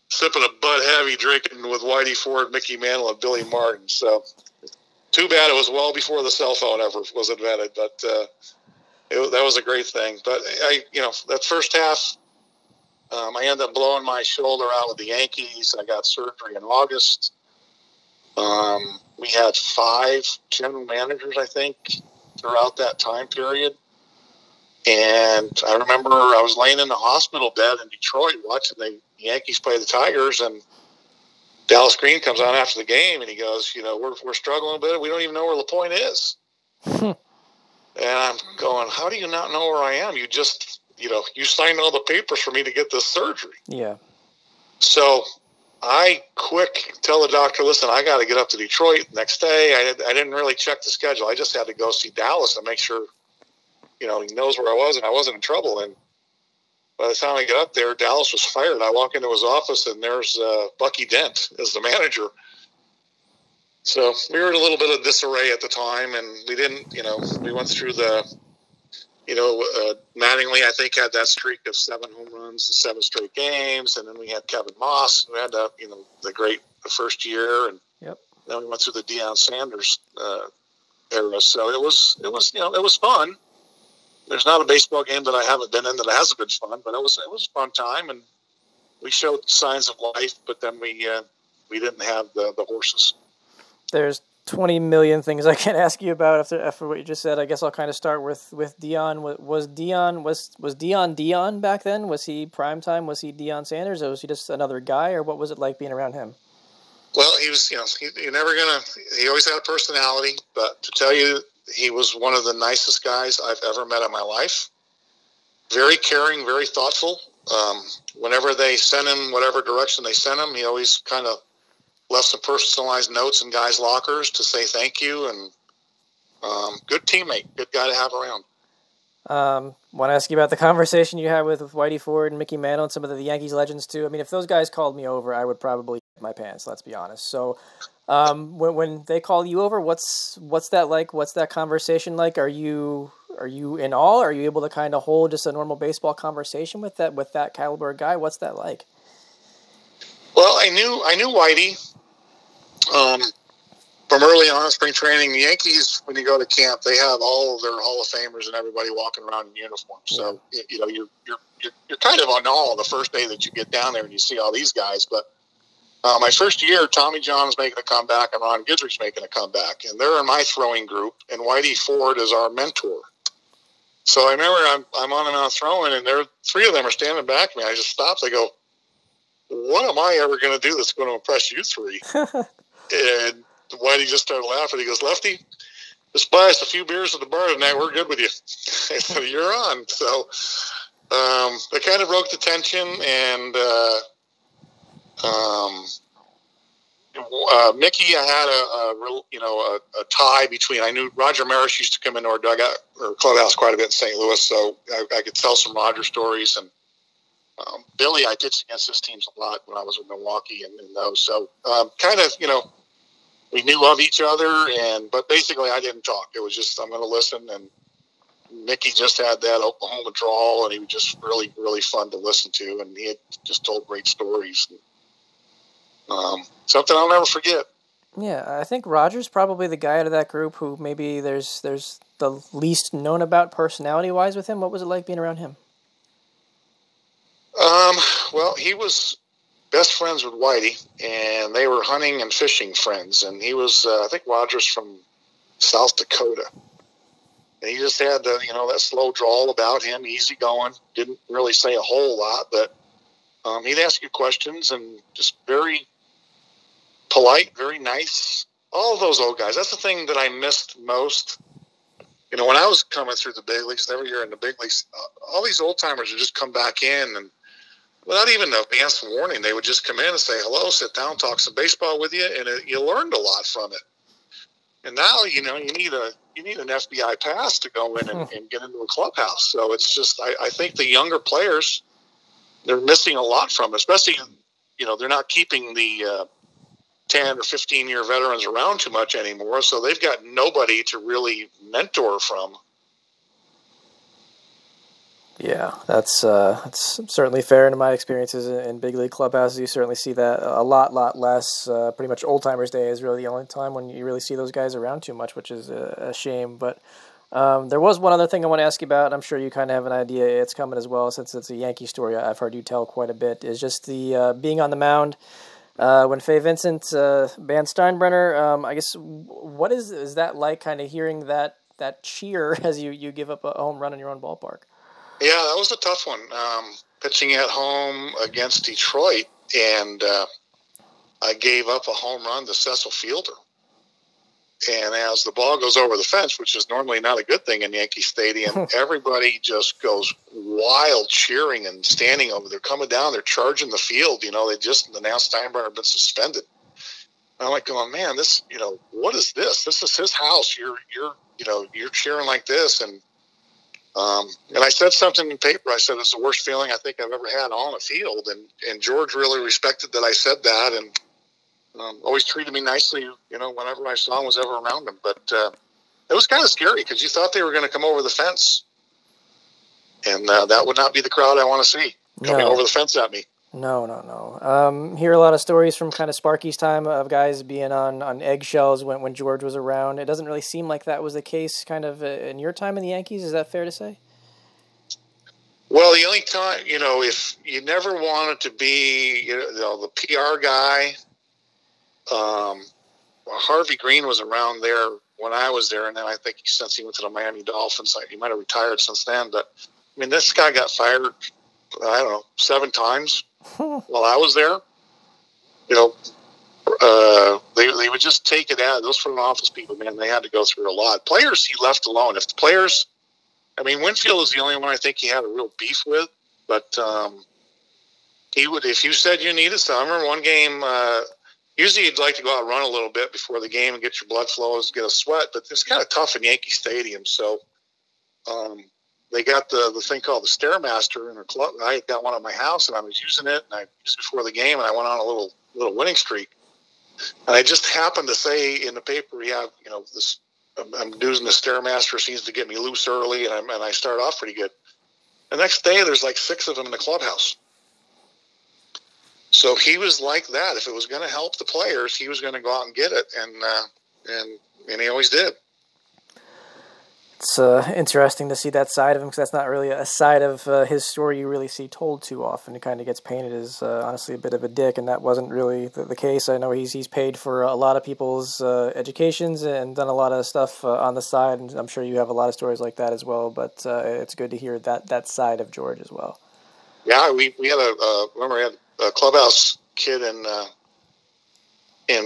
sipping a Bud Heavy, drinking with Whitey Ford, Mickey Mantle, and Billy Martin. So too bad it was well before the cell phone ever was invented, but that was a great thing. But, that first half, I ended up blowing my shoulder out with the Yankees. I got surgery in August. We had 5 general managers, I think, throughout that time period. And I remember I was laying in the hospital bed in Detroit watching the Yankees play the Tigers, and Dallas Green comes on after the game, and he goes, we're struggling a bit. We don't even know where LaPoint is. And I'm going, how do you not know where I am? You just, you signed all the papers for me to get this surgery. Yeah. So I quick tell the doctor, listen, I got to get up to Detroit next day. I didn't really check the schedule. I just had to go see Dallas and make sure, he knows where I was and I wasn't in trouble. And by the time I get up there, Dallas was fired. I walk into his office and there's Bucky Dent as the manager. So we were in a little bit of disarray at the time, and we didn't, we went through the, Mattingly, I think, had that streak of 7 home runs in 7 straight games, and then we had Kevin Moss, who had the first year, and then we went through the Deion Sanders era. So it was fun. There's not a baseball game that I haven't been in that hasn't been fun, but it was a fun time, and we showed signs of life, but then we didn't have the horses. There's 20 million things I can ask you about after what you just said. I guess I'll kind of start with Deion. Was Deion back then? Was he primetime? Was he Deion Sanders, or was he just another guy, or what was it like being around him? Well, he was, he always had a personality, but to tell you, he was one of the nicest guys I've ever met in my life. Very caring, very thoughtful. Whenever they sent him, whatever direction they sent him, he always kind of left some personalized notes in guys' lockers to say thank you, and good teammate, good guy to have around. Want to ask you about the conversation you had with Whitey Ford and Mickey Mantle and some of the Yankees legends too. I mean, if those guys called me over, I would probably shit my pants. Let's be honest. So, when they call you over, what's that like? What's that conversation like? Are you in awe? Are you able to kind of hold just a normal baseball conversation with that caliber guy? What's that like? Well, I knew Whitey from early on in spring training. The Yankees, when you go to camp, they have all of their Hall of Famers and everybody walking around in uniform. So you're kind of on awe the first day that you get down there and you see all these guys. But my first year, Tommy John's making a comeback and Ron Guidry's making a comeback, and they're in my throwing group, and Whitey Ford is our mentor. So I remember I'm on and on throwing, and 3 of them are standing back to me. I just stopped. I go, what am I ever going to do that's going to impress you 3? And Whitey just started laughing. He goes, Lefty, just buy us a few beers at the bar tonight. We're good with you. I said, you're on. So that kind of broke the tension. And Mickey, I had a tie between. I knew Roger Maris used to come into our dugout or clubhouse quite a bit in St. Louis, so I could tell some Roger stories. And Billy, I pitched against his teams a lot when I was with Milwaukee and those. So kind of, we knew of each other, but basically I didn't talk. It was just, I'm going to listen. And Mickey just had that Oklahoma drawl, and he was just really, really fun to listen to. And he had just told great stories. And, something I'll never forget. Yeah, I think Roger's probably the guy out of that group who maybe there's the least known about personality-wise with him. What was it like being around him? Well, he was best friends with Whitey, and they were hunting and fishing friends. And he was, I think Roger's from South Dakota. And he just had that slow drawl about him, easy going, didn't really say a whole lot, but he'd ask you questions, and just very polite, very nice. All of those old guys. That's the thing that I missed most. When I was coming through the big leagues, every year in the big leagues, all these old timers would just come back in, and without even advance warning, they would just come in and say hello, sit down, talk some baseball with you, and you learned a lot from it. And now, you need an FBI pass to go in and get into a clubhouse. So it's just, I think the younger players, they're missing a lot from it, especially, they're not keeping the 10 or 15-year veterans around too much anymore. So they've got nobody to really mentor from. Yeah, that's certainly fair. In my experiences in big league clubhouses, you certainly see that a lot less. Pretty much old timers' day is really the only time when you really see those guys around too much, which is a shame. But there was one other thing I want to ask you about, and I'm sure you kind of have an idea. It's coming as well, since it's a Yankee story I've heard you tell quite a bit, is just the being on the mound when Fay Vincent banned Steinbrenner. I guess, what is that like, kind of hearing that cheer as you give up a home run in your own ballpark? Yeah, that was a tough one. Pitching at home against Detroit, and I gave up a home run to Cecil Fielder. And as the ball goes over the fence, which is normally not a good thing in Yankee Stadium, everybody just goes wild cheering and standing over. They're coming down. They're charging the field. They just announced Steinbrenner had been suspended. And I'm like going, man, this, what is this? This is his house. You're cheering like this. And I said something in paper. I said, it's the worst feeling I think I've ever had on a field. And George really respected that I said that. And always treated me nicely, whenever my son was ever around him. But it was kind of scary because you thought they were going to come over the fence. And that would not be the crowd I want to see coming over the fence at me. No. Hear a lot of stories from kind of Sparky's time of guys being on eggshells when George was around. It doesn't really seem like that was the case kind of in your time in the Yankees. Is that fair to say? Well, the only time, if you never wanted to be the PR guy, Harvey Green was around there when I was there, and then I think since he went to the Miami Dolphins, he might have retired since then. But I mean, this guy got fired, I don't know, 7 times while I was there. They would just take it out. Those front office people, man, they had to go through a lot. Players he left alone. If the players, Winfield is the only one I think he had a real beef with, but he would, if you said you needed some. I remember one game. Usually you'd like to go out and run a little bit before the game and get your blood flows, get a sweat, but it's kind of tough in Yankee Stadium. So they got the thing called the Stairmaster in a club. I got one at my house, and I was using it, and I used it before the game, and I went on a little winning streak. And I just happened to say in the paper, this I'm using the Stairmaster, seems to get me loose early, and I start off pretty good. The next day, there's like 6 of them in the clubhouse. So he was like that. If it was going to help the players, he was going to go out and get it, and he always did. It's interesting to see that side of him, because that's not really a side of his story you really see told too often. It kind of gets painted as honestly a bit of a dick, and that wasn't really the case. I know he's paid for a lot of people's educations and done a lot of stuff on the side, and I'm sure you have a lot of stories like that as well. But it's good to hear that side of George as well. Yeah, we had we had a clubhouse kid in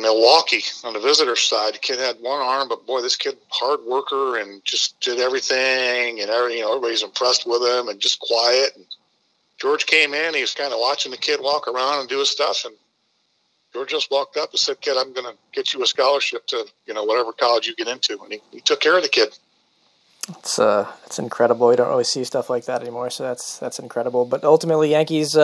Milwaukee on the visitor side. The kid had one arm, but boy, this kid, hard worker and just did everything, and everybody's impressed with him and just quiet. And George came in, he was kind of watching the kid walk around and do his stuff, and George just walked up and said, "Kid, I'm going to get you a scholarship to, whatever college you get into." And he took care of the kid. It's incredible. You don't really see stuff like that anymore, so that's incredible. But ultimately, Yankees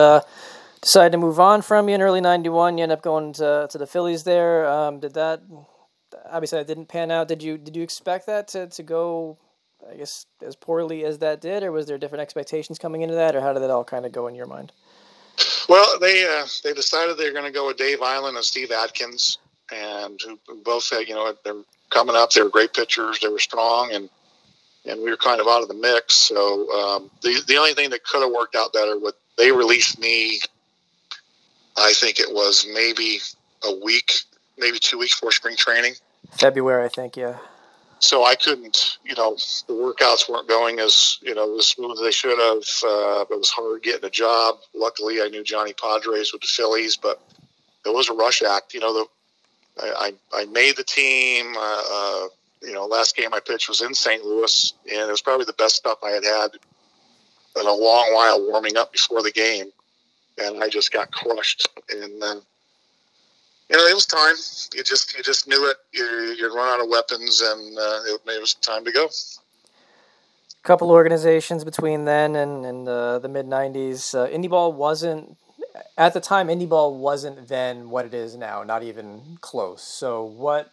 decided to move on from you in early '91. You end up going to the Phillies there. Obviously that didn't pan out. Did you expect that to go, I guess, as poorly as that did, or was there different expectations coming into that, or how did that all kind of go in your mind? Well, they decided they were going to go with Dave Island and Steve Atkins, and who both had, they're coming up. They were great pitchers. They were strong, and we were kind of out of the mix. So the only thing that could have worked out better was they released me. I think it was maybe a week, maybe 2 weeks before spring training. February, I think, yeah. So I couldn't, the workouts weren't going as smooth as they should have. It was hard getting a job. Luckily, I knew Johnny Padres with the Phillies, but it was a rush act. I made the team. Last game I pitched was in St. Louis, and it was probably the best stuff I had in a long while warming up before the game. And I just got crushed. And it was time. You just knew it. You'd run out of weapons, and it was time to go. A couple organizations between then and the mid-'90s. Indie ball wasn't, at the time, Indie ball wasn't then what it is now, not even close. So what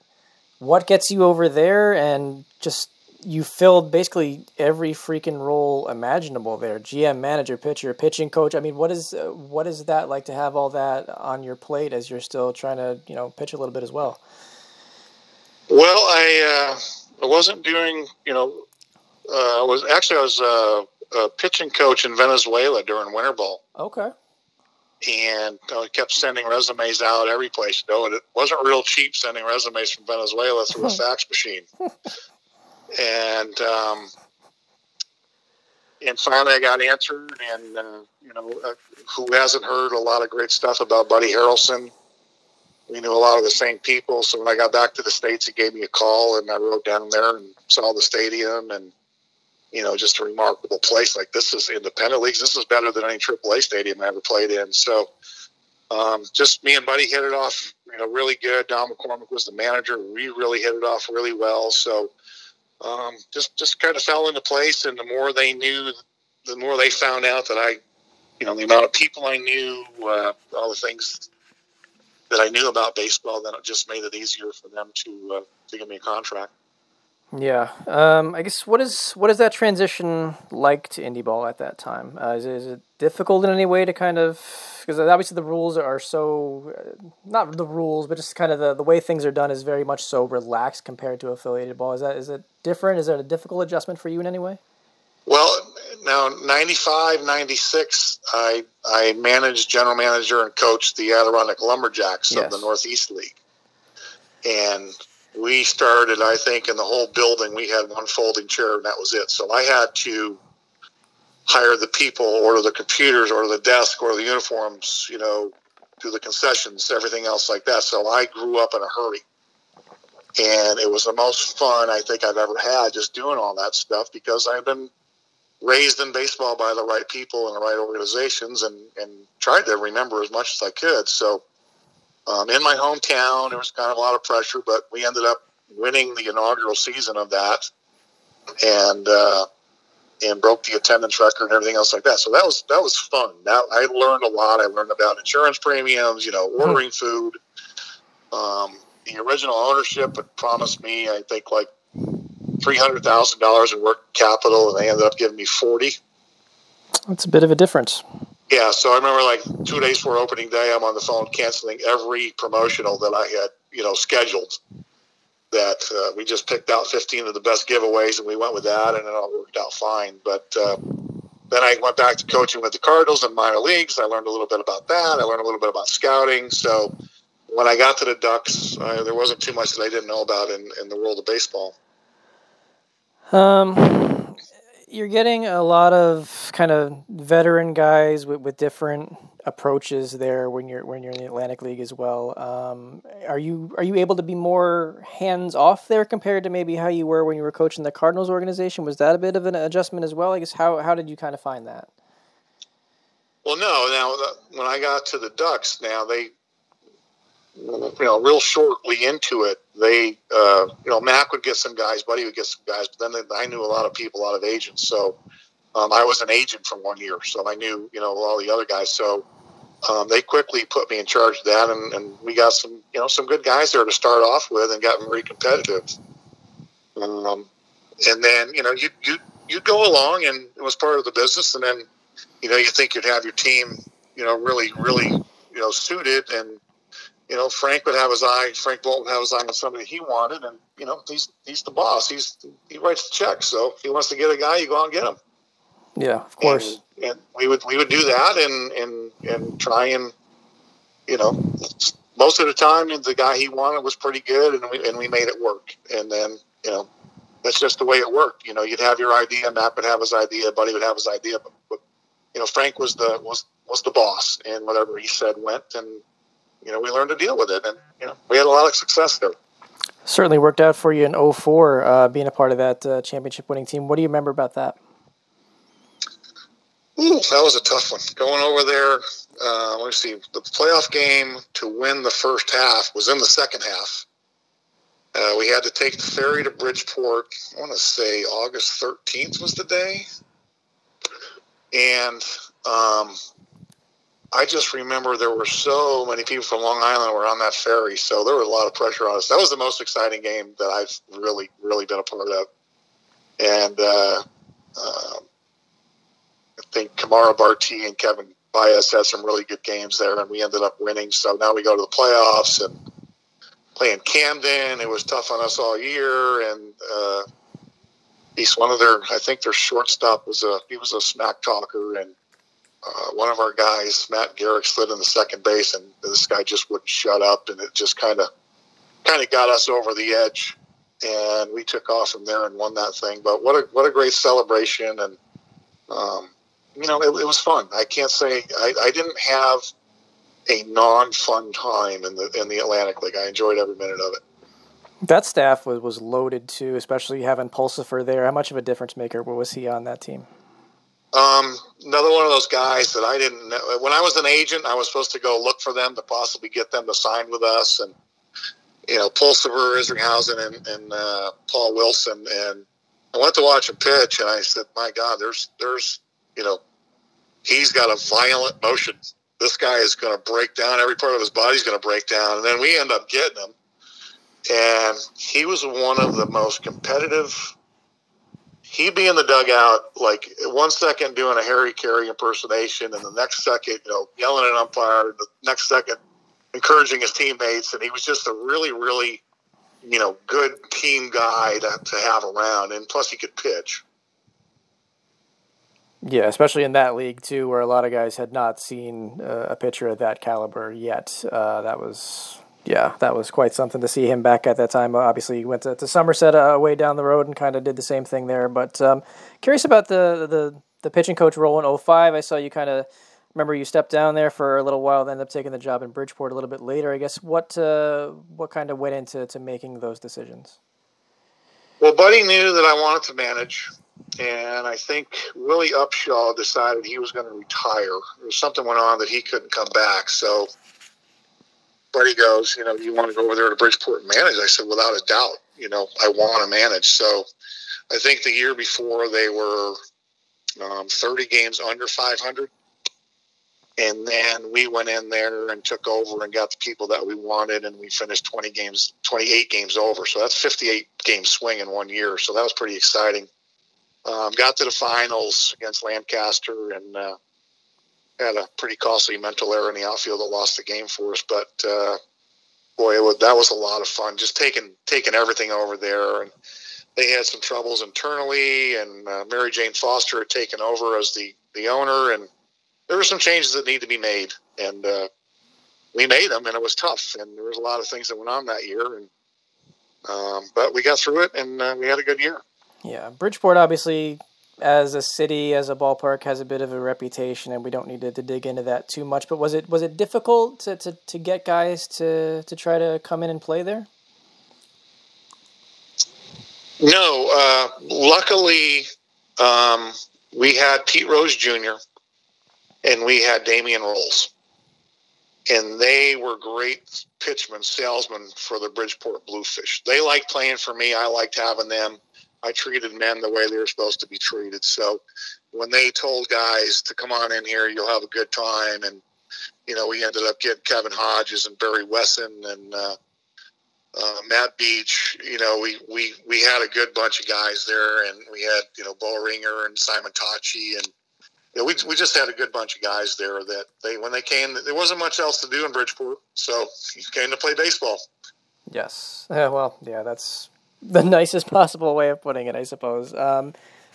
gets you over there? And just, you filled basically every freaking role imaginable there. GM, manager, pitcher, pitching coach. I mean, what is that like to have all that on your plate as you're still trying to, pitch a little bit as well? Well, I wasn't doing, I was a pitching coach in Venezuela during winter ball. Okay. And I kept sending resumes out every place. And it wasn't real cheap sending resumes from Venezuela through a fax machine. And finally I got answered, and who hasn't heard a lot of great stuff about Buddy Harrelson we knew a lot of the same people. So when I got back to the States, he gave me a call, and I rode down there and saw the stadium, and, just a remarkable place. Like, this is independent leagues. This is better than any AAA stadium I ever played in. So just me and Buddy hit it off, really good. Don McCormick was the manager. We really hit it off really well. So just kind of fell into place. And the more they knew, the more they found out that the amount of people I knew, all the things that I knew about baseball, then it just made it easier for them to give me a contract. Yeah. I guess what is that transition like to indie ball at that time? Is it difficult in any way to kind of, because obviously the rules are so, not the rules, but just kind of the way things are done is very much so relaxed compared to affiliated ball. Is it different? Is it a difficult adjustment for you in any way? Well, now 95, 96, I managed, general manager, and coached the Adirondack Lumberjacks of the Northeast League. And we started, I think, in the whole building, we had one folding chair, and that was it. So I had to hire the people, order the computers, order the desk, order the uniforms, do the concessions, everything else like that. So I grew up in a hurry. And it was the most fun I think I've ever had just doing all that stuff, because I've been raised in baseball by the right people and the right organizations, and tried to remember as much as I could. So in my hometown, there was kind of a lot of pressure, but we ended up winning the inaugural season of that, and broke the attendance record and everything else like that. So that was fun. Now I learned a lot. I learned about insurance premiums, ordering food. The original ownership had promised me, I think, like $300,000 in work capital, and they ended up giving me 40. That's a bit of a difference. Yeah, so I remember, like, 2 days before opening day, I'm on the phone canceling every promotional that I had, scheduled. That we just picked out 15 of the best giveaways, and we went with that, and it all worked out fine. But then I went back to coaching with the Cardinals in minor leagues. I learned a little bit about that. I learned a little bit about scouting. So when I got to the Ducks, there wasn't too much that I didn't know about in the world of baseball. You're getting a lot of kind of veteran guys with different approaches there when you're in the Atlantic League as well. Are you able to be more hands off there compared to maybe how you were when you were coaching the Cardinals organization? Was that a bit of an adjustment as well? I guess how did you kind of find that? Well, no. Now when I got to the Ducks, now they, real shortly into it, they, Mac would get some guys, Buddy would get some guys, but then I knew a lot of people, a lot of agents. So I was an agent for 1 year, so I knew, all the other guys. So they quickly put me in charge of that, and we got some, some good guys there to start off with, and got very competitive. And then, you'd go along, and it was part of the business, and then, you think you'd have your team, really, really, suited, and Frank would have his eye. Frank Bolt would have his eye on somebody he wanted, and he's the boss. He writes the check. So if he wants to get a guy, you go out and get him. Yeah, of course. And we would do that, and try and most of the time the guy he wanted was pretty good, and we made it work. And then that's just the way it worked. You'd have your idea, Matt would have his idea, Buddy would have his idea, but Frank was the boss, and whatever he said went, and we learned to deal with it, and we had a lot of success there. Certainly worked out for you in 2004, being a part of that championship-winning team. What do you remember about that? Ooh, that was a tough one. Going over there, let me see, the playoff game to win the first half was in the second half. We had to take the ferry to Bridgeport. I want to say August 13th was the day. And I just remember there were so many people from Long Island were on that ferry, so there was a lot of pressure on us. That was the most exciting game that I've really, really been a part of. And I think Kamara Barti and Kevin Baez had some really good games there, and we ended up winning. So now we go to the playoffs and playing Camden. It was tough on us all year, and I think their shortstop was a smack talker, and one of our guys, Matt Garrick, slid in the second base, and this guy just wouldn't shut up, and it just kind of got us over the edge, and we took off from there and won that thing. But what a great celebration, and it was fun. I can't say I didn't have a non-fun time in the Atlantic League. I enjoyed every minute of it. That staff was loaded too, especially having Pulsifer there. How much of a difference maker was he on that team? Another one of those guys that I didn't know. When I was an agent, I was supposed to go look for them to possibly get them to sign with us. And, Pulsifer, Isringhausen, and Paul Wilson. And I went to watch him pitch, and I said, my God, there's he's got a violent motion. This guy is going to break down. Every part of his body's going to break down. And then we end up getting him. And he was one of the most competitive. He'd be in the dugout, like 1 second doing a Harry Carey impersonation, and the next second, yelling at an umpire, the next second encouraging his teammates. And he was just a really, really, good team guy to have around. And plus he could pitch. Yeah, especially in that league, too, where a lot of guys had not seen a pitcher of that caliber yet. That was quite something to see him back at that time. Obviously, he went to Somerset way down the road and kind of did the same thing there. But curious about the pitching coach role in 2005. I saw you remember you stepped down there for a little while, then ended up taking the job in Bridgeport a little bit later. I guess what kind of went into making those decisions? Well, Buddy knew that I wanted to manage. And I think Willie Upshaw decided he was going to retire. Something went on that he couldn't come back. So Buddy goes, you want to go over there to Bridgeport and manage? I said, without a doubt, I want to manage. So I think the year before they were 30 games under 500. And then we went in there and took over and got the people that we wanted, and we finished 28 games over. So that's 58 game swing in 1 year. So that was pretty exciting. Got to the finals against Lancaster and had a pretty costly mental error in the outfield that lost the game for us. But, that was a lot of fun, just taking everything over there. And they had some troubles internally, and Mary Jane Foster had taken over as the owner, and there were some changes that need to be made. And we made them, and it was tough. And there was a lot of things that went on that year. And but we got through it, and we had a good year. Yeah, Bridgeport obviously, as a city, as a ballpark, has a bit of a reputation, and we don't need to dig into that too much. But was it difficult to get guys to try to come in and play there? No, luckily we had Pete Rose Jr. and we had Damian Rolls, and they were great pitchmen, salesmen for the Bridgeport Bluefish. They liked playing for me. I liked having them. I treated men the way they were supposed to be treated. So when they told guys to come on in here, you'll have a good time. And, we ended up getting Kevin Hodges and Barry Wesson and Matt Beach. We had a good bunch of guys there, and we had, Bo Ringer and Simon Tachi. And we just had a good bunch of guys there that when they came, there wasn't much else to do in Bridgeport. So you came to play baseball. Yes. That's the nicest possible way of putting it, I suppose.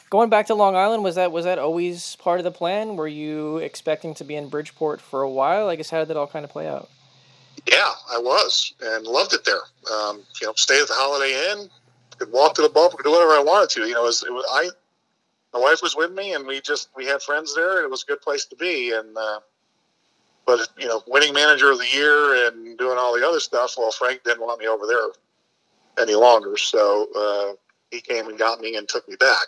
Going back to Long Island, was that always part of the plan? Were you expecting to be in Bridgeport for a while? I guess, how did that all kind of play out? Yeah, I was, and loved it there. Stayed at the Holiday Inn, could walk to the ballpark, could do whatever I wanted to. My wife was with me, and we had friends there, and it was a good place to be. And but winning manager of the year and doing all the other stuff. Well, Frank didn't want me over there any longer, so he came and got me and took me back.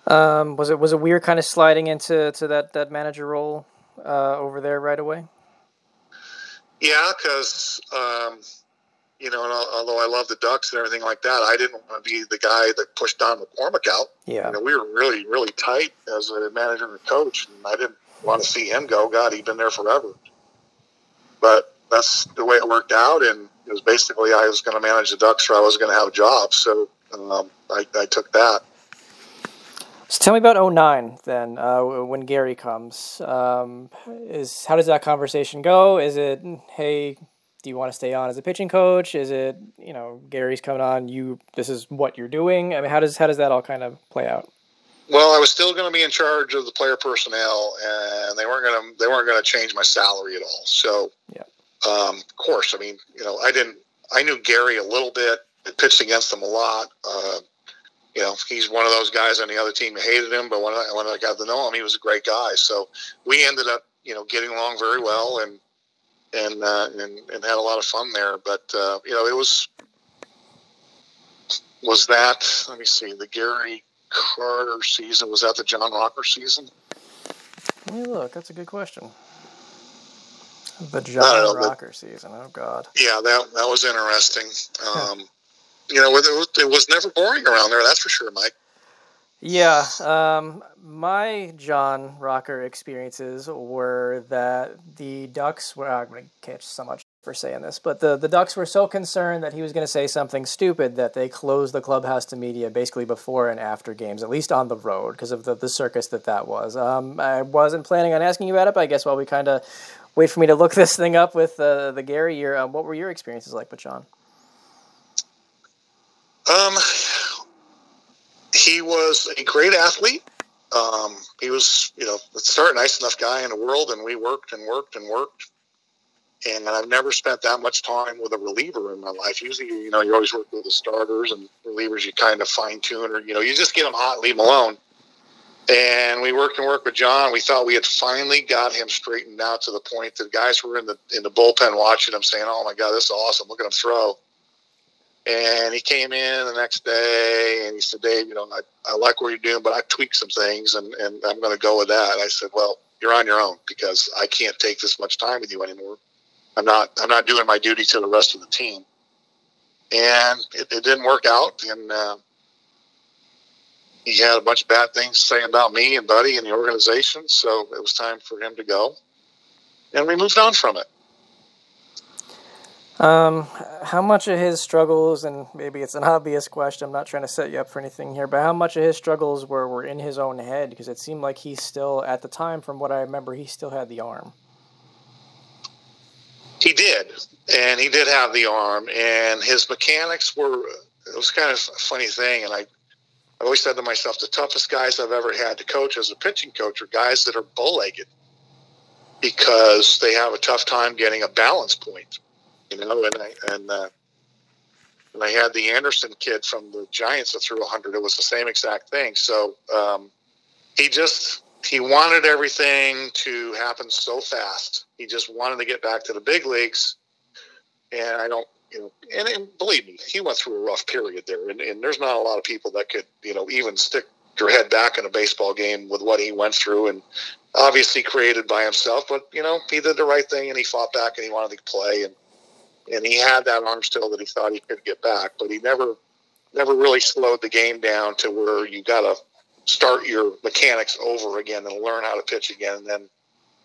Was it weird kind of sliding into that manager role over there right away? Yeah, because and although I love the Ducks and everything like that, I didn't want to be the guy that pushed Don McCormick out. Yeah, we were really, really tight as a manager and coach, and I didn't want to see him go. God, he'd been there forever. But that's the way it worked out, and it was basically I was going to manage the Ducks, or I was going to have a job. So I took that. So tell me about 2009 then, when Gary comes. How does that conversation go? Is it, hey, do you want to stay on as a pitching coach? Is it, Gary's coming on, this is what you're doing? I mean, how does that all kind of play out? Well, I was still going to be in charge of the player personnel, and they weren't going to change my salary at all. So, yeah. Of course, I mean, I knew Gary a little bit. I pitched against him a lot. He's one of those guys on the other team who hated him, but when I got to know him, he was a great guy. So we ended up, getting along very well and had a lot of fun there. But it was that. Let me see. The Gary Carter season, was that the John Rocker season? Let me look. That's a good question. The John Rocker season. Oh God. Yeah, that was interesting. It was never boring around there. That's for sure, Mike. Yeah, my John Rocker experiences were that the Ducks were, I'm going to catch so much for saying this, but the Ducks were so concerned that he was going to say something stupid that they closed the clubhouse to media basically before and after games, at least on the road, because of the circus that was. I wasn't planning on asking you about it, but I guess while we kind of wait for me to look this thing up with the Gary year, what were your experiences like with John? He was a great athlete. He was, a nice enough guy in the world, and we worked and worked and worked. And I've never spent that much time with a reliever in my life. Usually, you always work with the starters, and relievers you kind of fine-tune, or, you just get them hot and leave them alone. And we worked and worked with John. We thought we had finally got him straightened out to the point that guys were in the bullpen watching him saying, "Oh, my God, this is awesome. Look at him throw." And he came in the next day, and he said, "Dave, I like what you're doing, but I tweaked some things, and I'm going to go with that." And I said, "Well, you're on your own, because I can't take this much time with you anymore. I'm not doing my duty to the rest of the team." And it didn't work out, and he had a bunch of bad things to say about me and Buddy and the organization, so it was time for him to go. And we moved on from it. How much of his struggles, and maybe it's an obvious question, I'm not trying to set you up for anything here, but how much of his struggles were in his own head? Because it seemed like he still, at the time, from what I remember, he still had the arm. He did, and he did have the arm, and his mechanics it was kind of a funny thing, and I always said to myself, the toughest guys I've ever had to coach as a pitching coach are guys that are bow-legged, because they have a tough time getting a balance point. And I had the Anderson kid from the Giants that threw 100. It was the same exact thing. So he wanted everything to happen so fast. He just wanted to get back to the big leagues. And I don't, and believe me, he went through a rough period there. And there's not a lot of people that could, even stick their head back in a baseball game with what he went through, and obviously created by himself. But, he did the right thing, and he fought back, and he wanted to play. And he had that arm still that he thought he could get back, but he never really slowed the game down to where you got to start your mechanics over again and learn how to pitch again, and then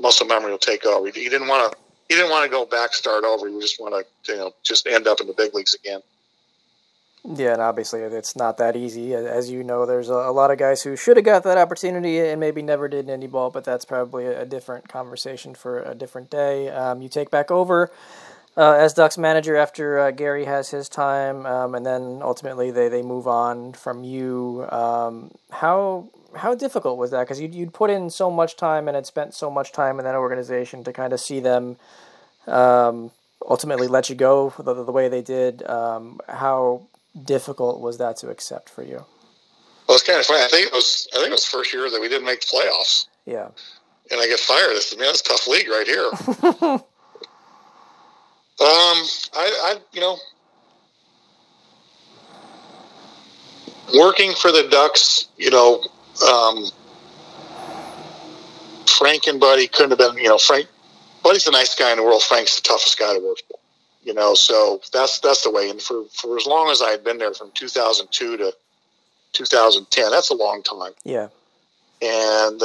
muscle memory will take over. He didn't want to go back, start over. He just want to just end up in the big leagues again. Yeah, and obviously it's not that easy. As you know, there's a lot of guys who should have got that opportunity and maybe never did in indie ball, but that's probably a different conversation for a different day. You take back over as Ducks manager after Gary has his time, and then ultimately they move on from you. How difficult was that? Because you'd put in so much time and had spent so much time in that organization to kind of see them ultimately let you go the way they did. How difficult was that to accept for you? Well, it's kind of funny. I think it was the first year that we didn't make the playoffs. Yeah. And I get fired. I said, "Man, that's a tough league right here." Working for the Ducks, Frank and Buddy couldn't have been, Buddy's the nice guy in the world. Frank's the toughest guy to work for, so that's the way. And for as long as I had been there, from 2002 to 2010, that's a long time. Yeah. And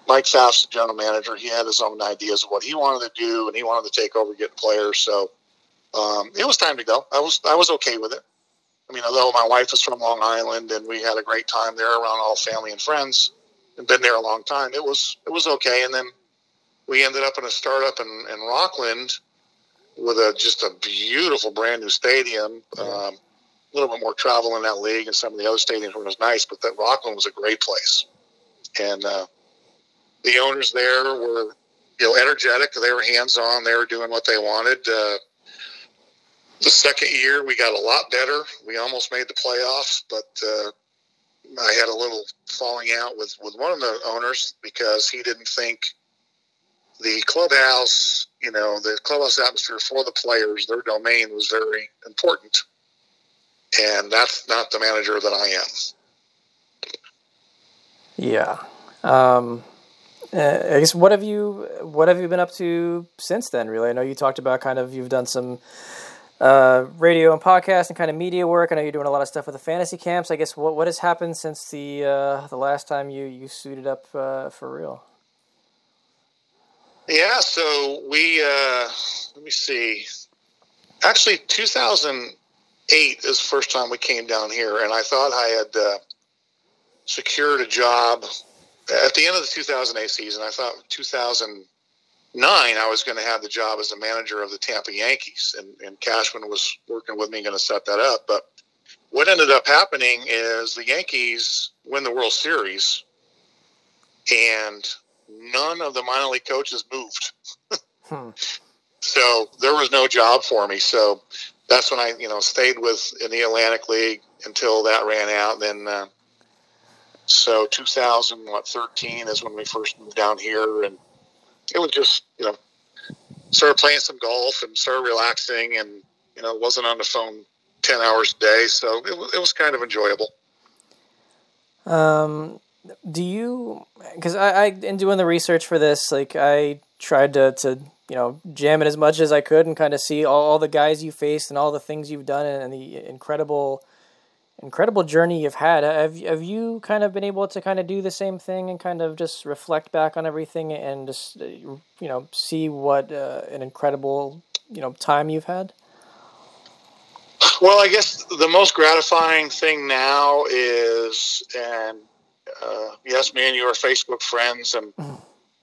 Mike Pfaff's the general manager. He had his own ideas of what he wanted to do, and he wanted to take over getting players. So it was time to go. I was okay with it. I mean, although my wife is from Long Island and we had a great time there around all family and friends and been there a long time, it was okay. And then we ended up in a startup in Rockland with just a beautiful brand new stadium. A little bit more travel in that league, and some of the other stadiums were nice, but that Rockland was a great place. And the owners there were, energetic. They were hands-on. They were doing what they wanted. The second year, we got a lot better. We almost made the playoffs, but I had a little falling out with one of the owners because he didn't think the clubhouse, the clubhouse atmosphere for the players, their domain was very important. And that's not the manager that I am. Yeah. I guess what have you been up to since then? Really, I know you talked about you've done some radio and podcast and kind of media work. I know you're doing a lot of stuff with the fantasy camps. I guess what has happened since the last time you suited up for real? Yeah, so we let me see. Actually, 2008 is the first time we came down here, and I thought I had secured a job at the end of the 2008 season. I thought 2009 I was going to have the job as the manager of the Tampa Yankees, and Cashman was working with me, going to set that up. But what ended up happening is the Yankees win the World Series, and none of the minor league coaches moved. So there was no job for me. So that's when I, stayed in the Atlantic League until that ran out. Then, so 2013 is when we first moved down here, and it was just, started playing some golf and started relaxing, and, wasn't on the phone 10 hours a day. So it was kind of enjoyable. Do you, because I in doing the research for this, I tried to jam it as much as I could and kind of see all the guys you faced and all the things you've done and the incredible journey you've had. Have you kind of been able to kind of do the same thing and kind of just reflect back on everything and just, see what an incredible, time you've had? Well, I guess the most gratifying thing now is, and yes, me and you are Facebook friends, and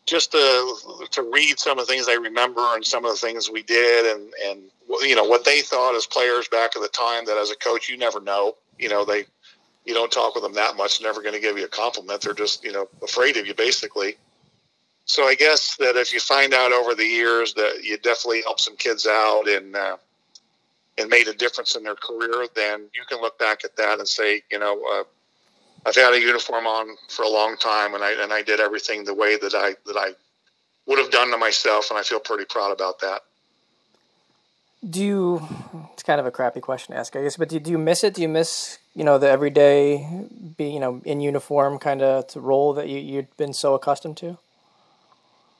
just to read some of the things I remember and some of the things we did, and what they thought as players back at the time, that as a coach you never know. You don't talk with them that much, never going to give you a compliment. They're just, afraid of you, basically. So I guess that if you find out over the years that you definitely helped some kids out and made a difference in their career, then you can look back at that and say, I've had a uniform on for a long time, and I did everything the way that I would have done to myself, and I feel pretty proud about that. It's kind of a crappy question to ask, I guess, but do you miss it? Do you miss, the everyday, being, in uniform kind of role that you've been so accustomed to?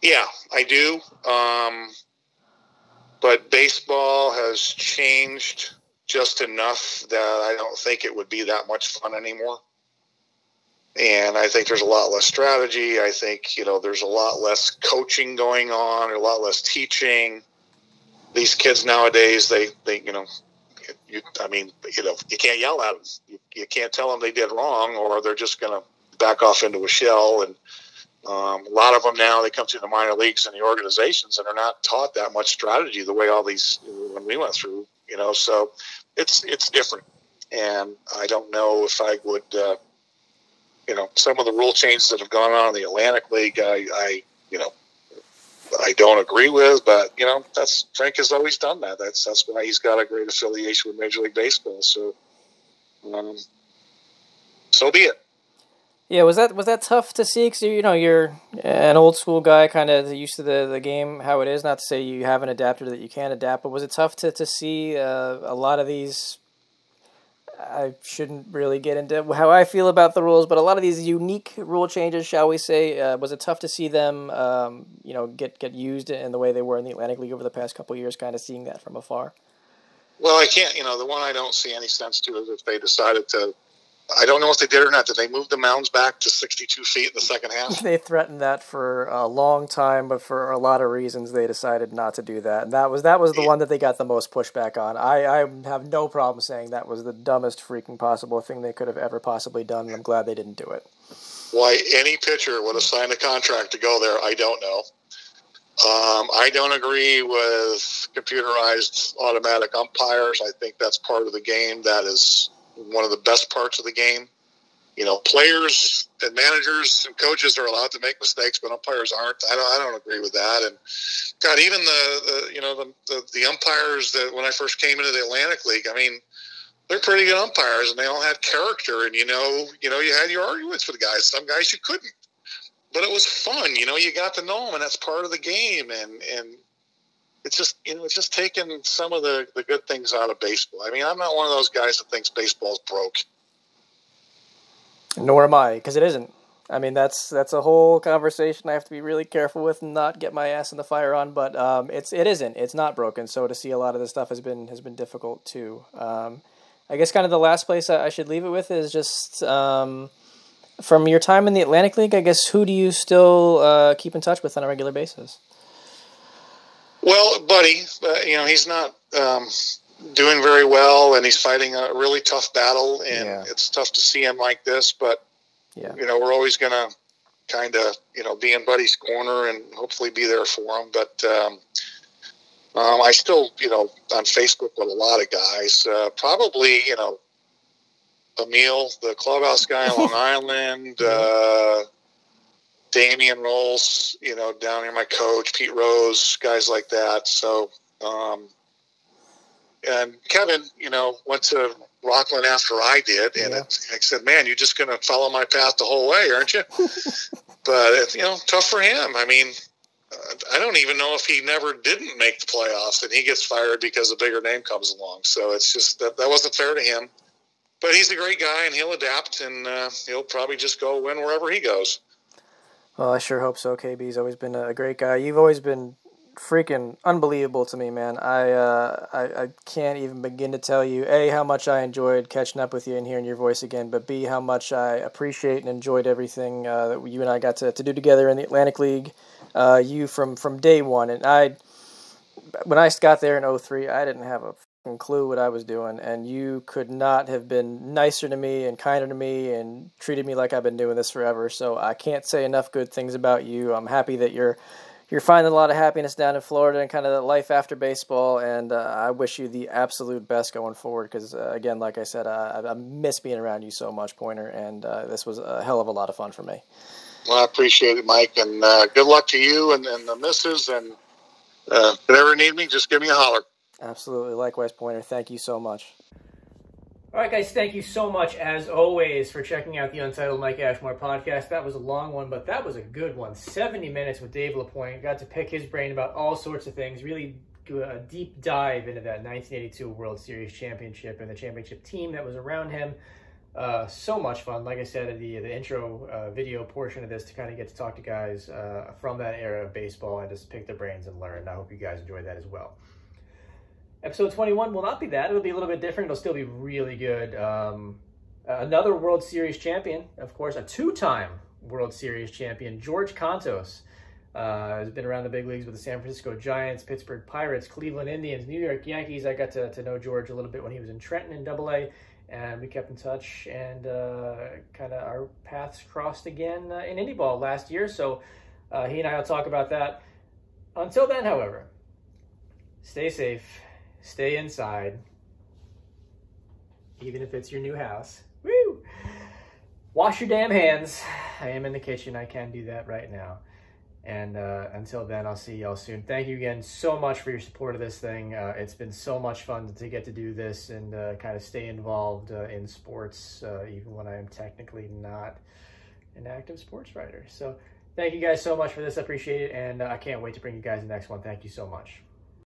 Yeah, I do. But baseball has changed just enough that I don't think it would be that much fun anymore. And I think there's a lot less strategy. I think, there's a lot less coaching going on, a lot less teaching. These kids nowadays, they you can't yell at them. You can't tell them they did wrong, or they're just going to back off into a shell. And a lot of them now, they come through the minor leagues and the organizations and are not taught that much strategy the way all these, when we went through, so it's different. And I don't know if I would, some of the rule changes that have gone on in the Atlantic League, I don't agree with, but that's, Frank has always done that. That's why he's got a great affiliation with Major League Baseball. So, so be it. Yeah, was that tough to see? Because you're an old school guy, kind of used to the game how it is. Not to say you haven't adapted or that you can't adapt, but was it tough to see a lot of these? I shouldn't really get into how I feel about the rules, but a lot of these unique rule changes, shall we say, was it tough to see them, get used in the way they were in the Atlantic League over the past couple of years, kind of seeing that from afar? Well, I can't, the one I don't see any sense to is if they decided to, I don't know if they did or not. Did they move the mounds back to 62 feet in the second half? They threatened that for a long time, but for a lot of reasons, they decided not to do that. And that was the one that they got the most pushback on. I have no problem saying that was the dumbest freaking possible thing they could have ever possibly done, and I'm glad they didn't do it. Why any pitcher would have signed a contract to go there, I don't know. I don't agree with computerized automatic umpires. I think that's part of the game that is one of the best parts of the game. Players and managers and coaches are allowed to make mistakes, but umpires aren't. I don't agree with that. And God, even the umpires that when I first came into the Atlantic League, I mean, they're pretty good umpires, and they all had character. And you had your arguments with guys. Some guys you couldn't. but it was fun. You know, you got to know them, and that's part of the game. And it's just, you know, it's just taking some of the good things out of baseball. I mean, I'm not one of those guys that thinks baseball's broke. Nor am I, because it isn't. I mean, that's a whole conversation I have to be really careful with and not get my ass in the fire on. But it isn't. It's not broken. So to see a lot of this stuff has been difficult too. I guess kind of the last place I should leave it with is just from your time in the Atlantic League. I guess who do you still keep in touch with on a regular basis? Well, Buddy, you know, he's not doing very well, and he's fighting a really tough battle, and it's tough to see him like this. But you know, we're always going to kind of, you know, be in Buddy's corner and hopefully be there for him. But I still, you know, on Facebook with a lot of guys. Probably, you know, Emil, the clubhouse guy on Long Island, Damian Rolls, you know, down here, my coach, Pete Rose, guys like that. So, and Kevin, you know, went to Rockland after I did, and I said, man, you're just going to follow my path the whole way, aren't you? But, it's, you know, tough for him. I mean, I don't even know if he never didn't make the playoffs and he gets fired because a bigger name comes along. So it's just that wasn't fair to him. But he's a great guy, and he'll adapt, and he'll probably just go win wherever he goes. Well, I sure hope so, KB. He's always been a great guy. You've always been freaking unbelievable to me, man. I can't even begin to tell you, A, how much I enjoyed catching up with you and hearing your voice again, but B, how much I appreciate and enjoyed everything that you and I got to do together in the Atlantic League. You from day one, and when I got there in 2003, I didn't have a fucking clue what I was doing, and you could not have been nicer to me and kinder to me and treated me like I've been doing this forever. So I can't say enough good things about you. I'm happy that you're finding a lot of happiness down in Florida and kind of the life after baseball, and I wish you the absolute best going forward because, again, like I said, I miss being around you so much, Pointer, and this was a hell of a lot of fun for me. Well, I appreciate it, Mike, and good luck to you and the missus, and if you ever need me, just give me a holler. Absolutely. Likewise, Pointer. Thank you so much. All right, guys, thank you so much, as always, for checking out the Untitled Mike Ashmore podcast. That was a long one, but that was a good one. 70 minutes with Dave LaPoint. Got to pick his brain about all sorts of things. Really do a deep dive into that 1982 World Series championship and the championship team that was around him. So much fun. Like I said, the intro video portion of this to kind of get to talk to guys from that era of baseball and just pick their brains and learn. I hope you guys enjoyed that as well. Episode 21 will not be that. It'll be a little bit different. It'll still be really good. Another World Series champion, of course, a two-time World Series champion, George Contos. Has been around the big leagues with the San Francisco Giants, Pittsburgh Pirates, Cleveland Indians, New York Yankees. I got to know George a little bit when he was in Trenton in AA, and we kept in touch, and kind of our paths crossed again in Indy Ball last year. So he and I will talk about that. Until then, however, stay safe. Stay inside, even if it's your new house. Woo! Wash your damn hands. I am in the kitchen. I can do that right now. And until then, I'll see y'all soon. Thank you again so much for your support of this thing. It's been so much fun to get to do this and kind of stay involved in sports, even when I am technically not an active sports writer. So thank you guys so much for this. I appreciate it, and I can't wait to bring you guys the next one. Thank you so much.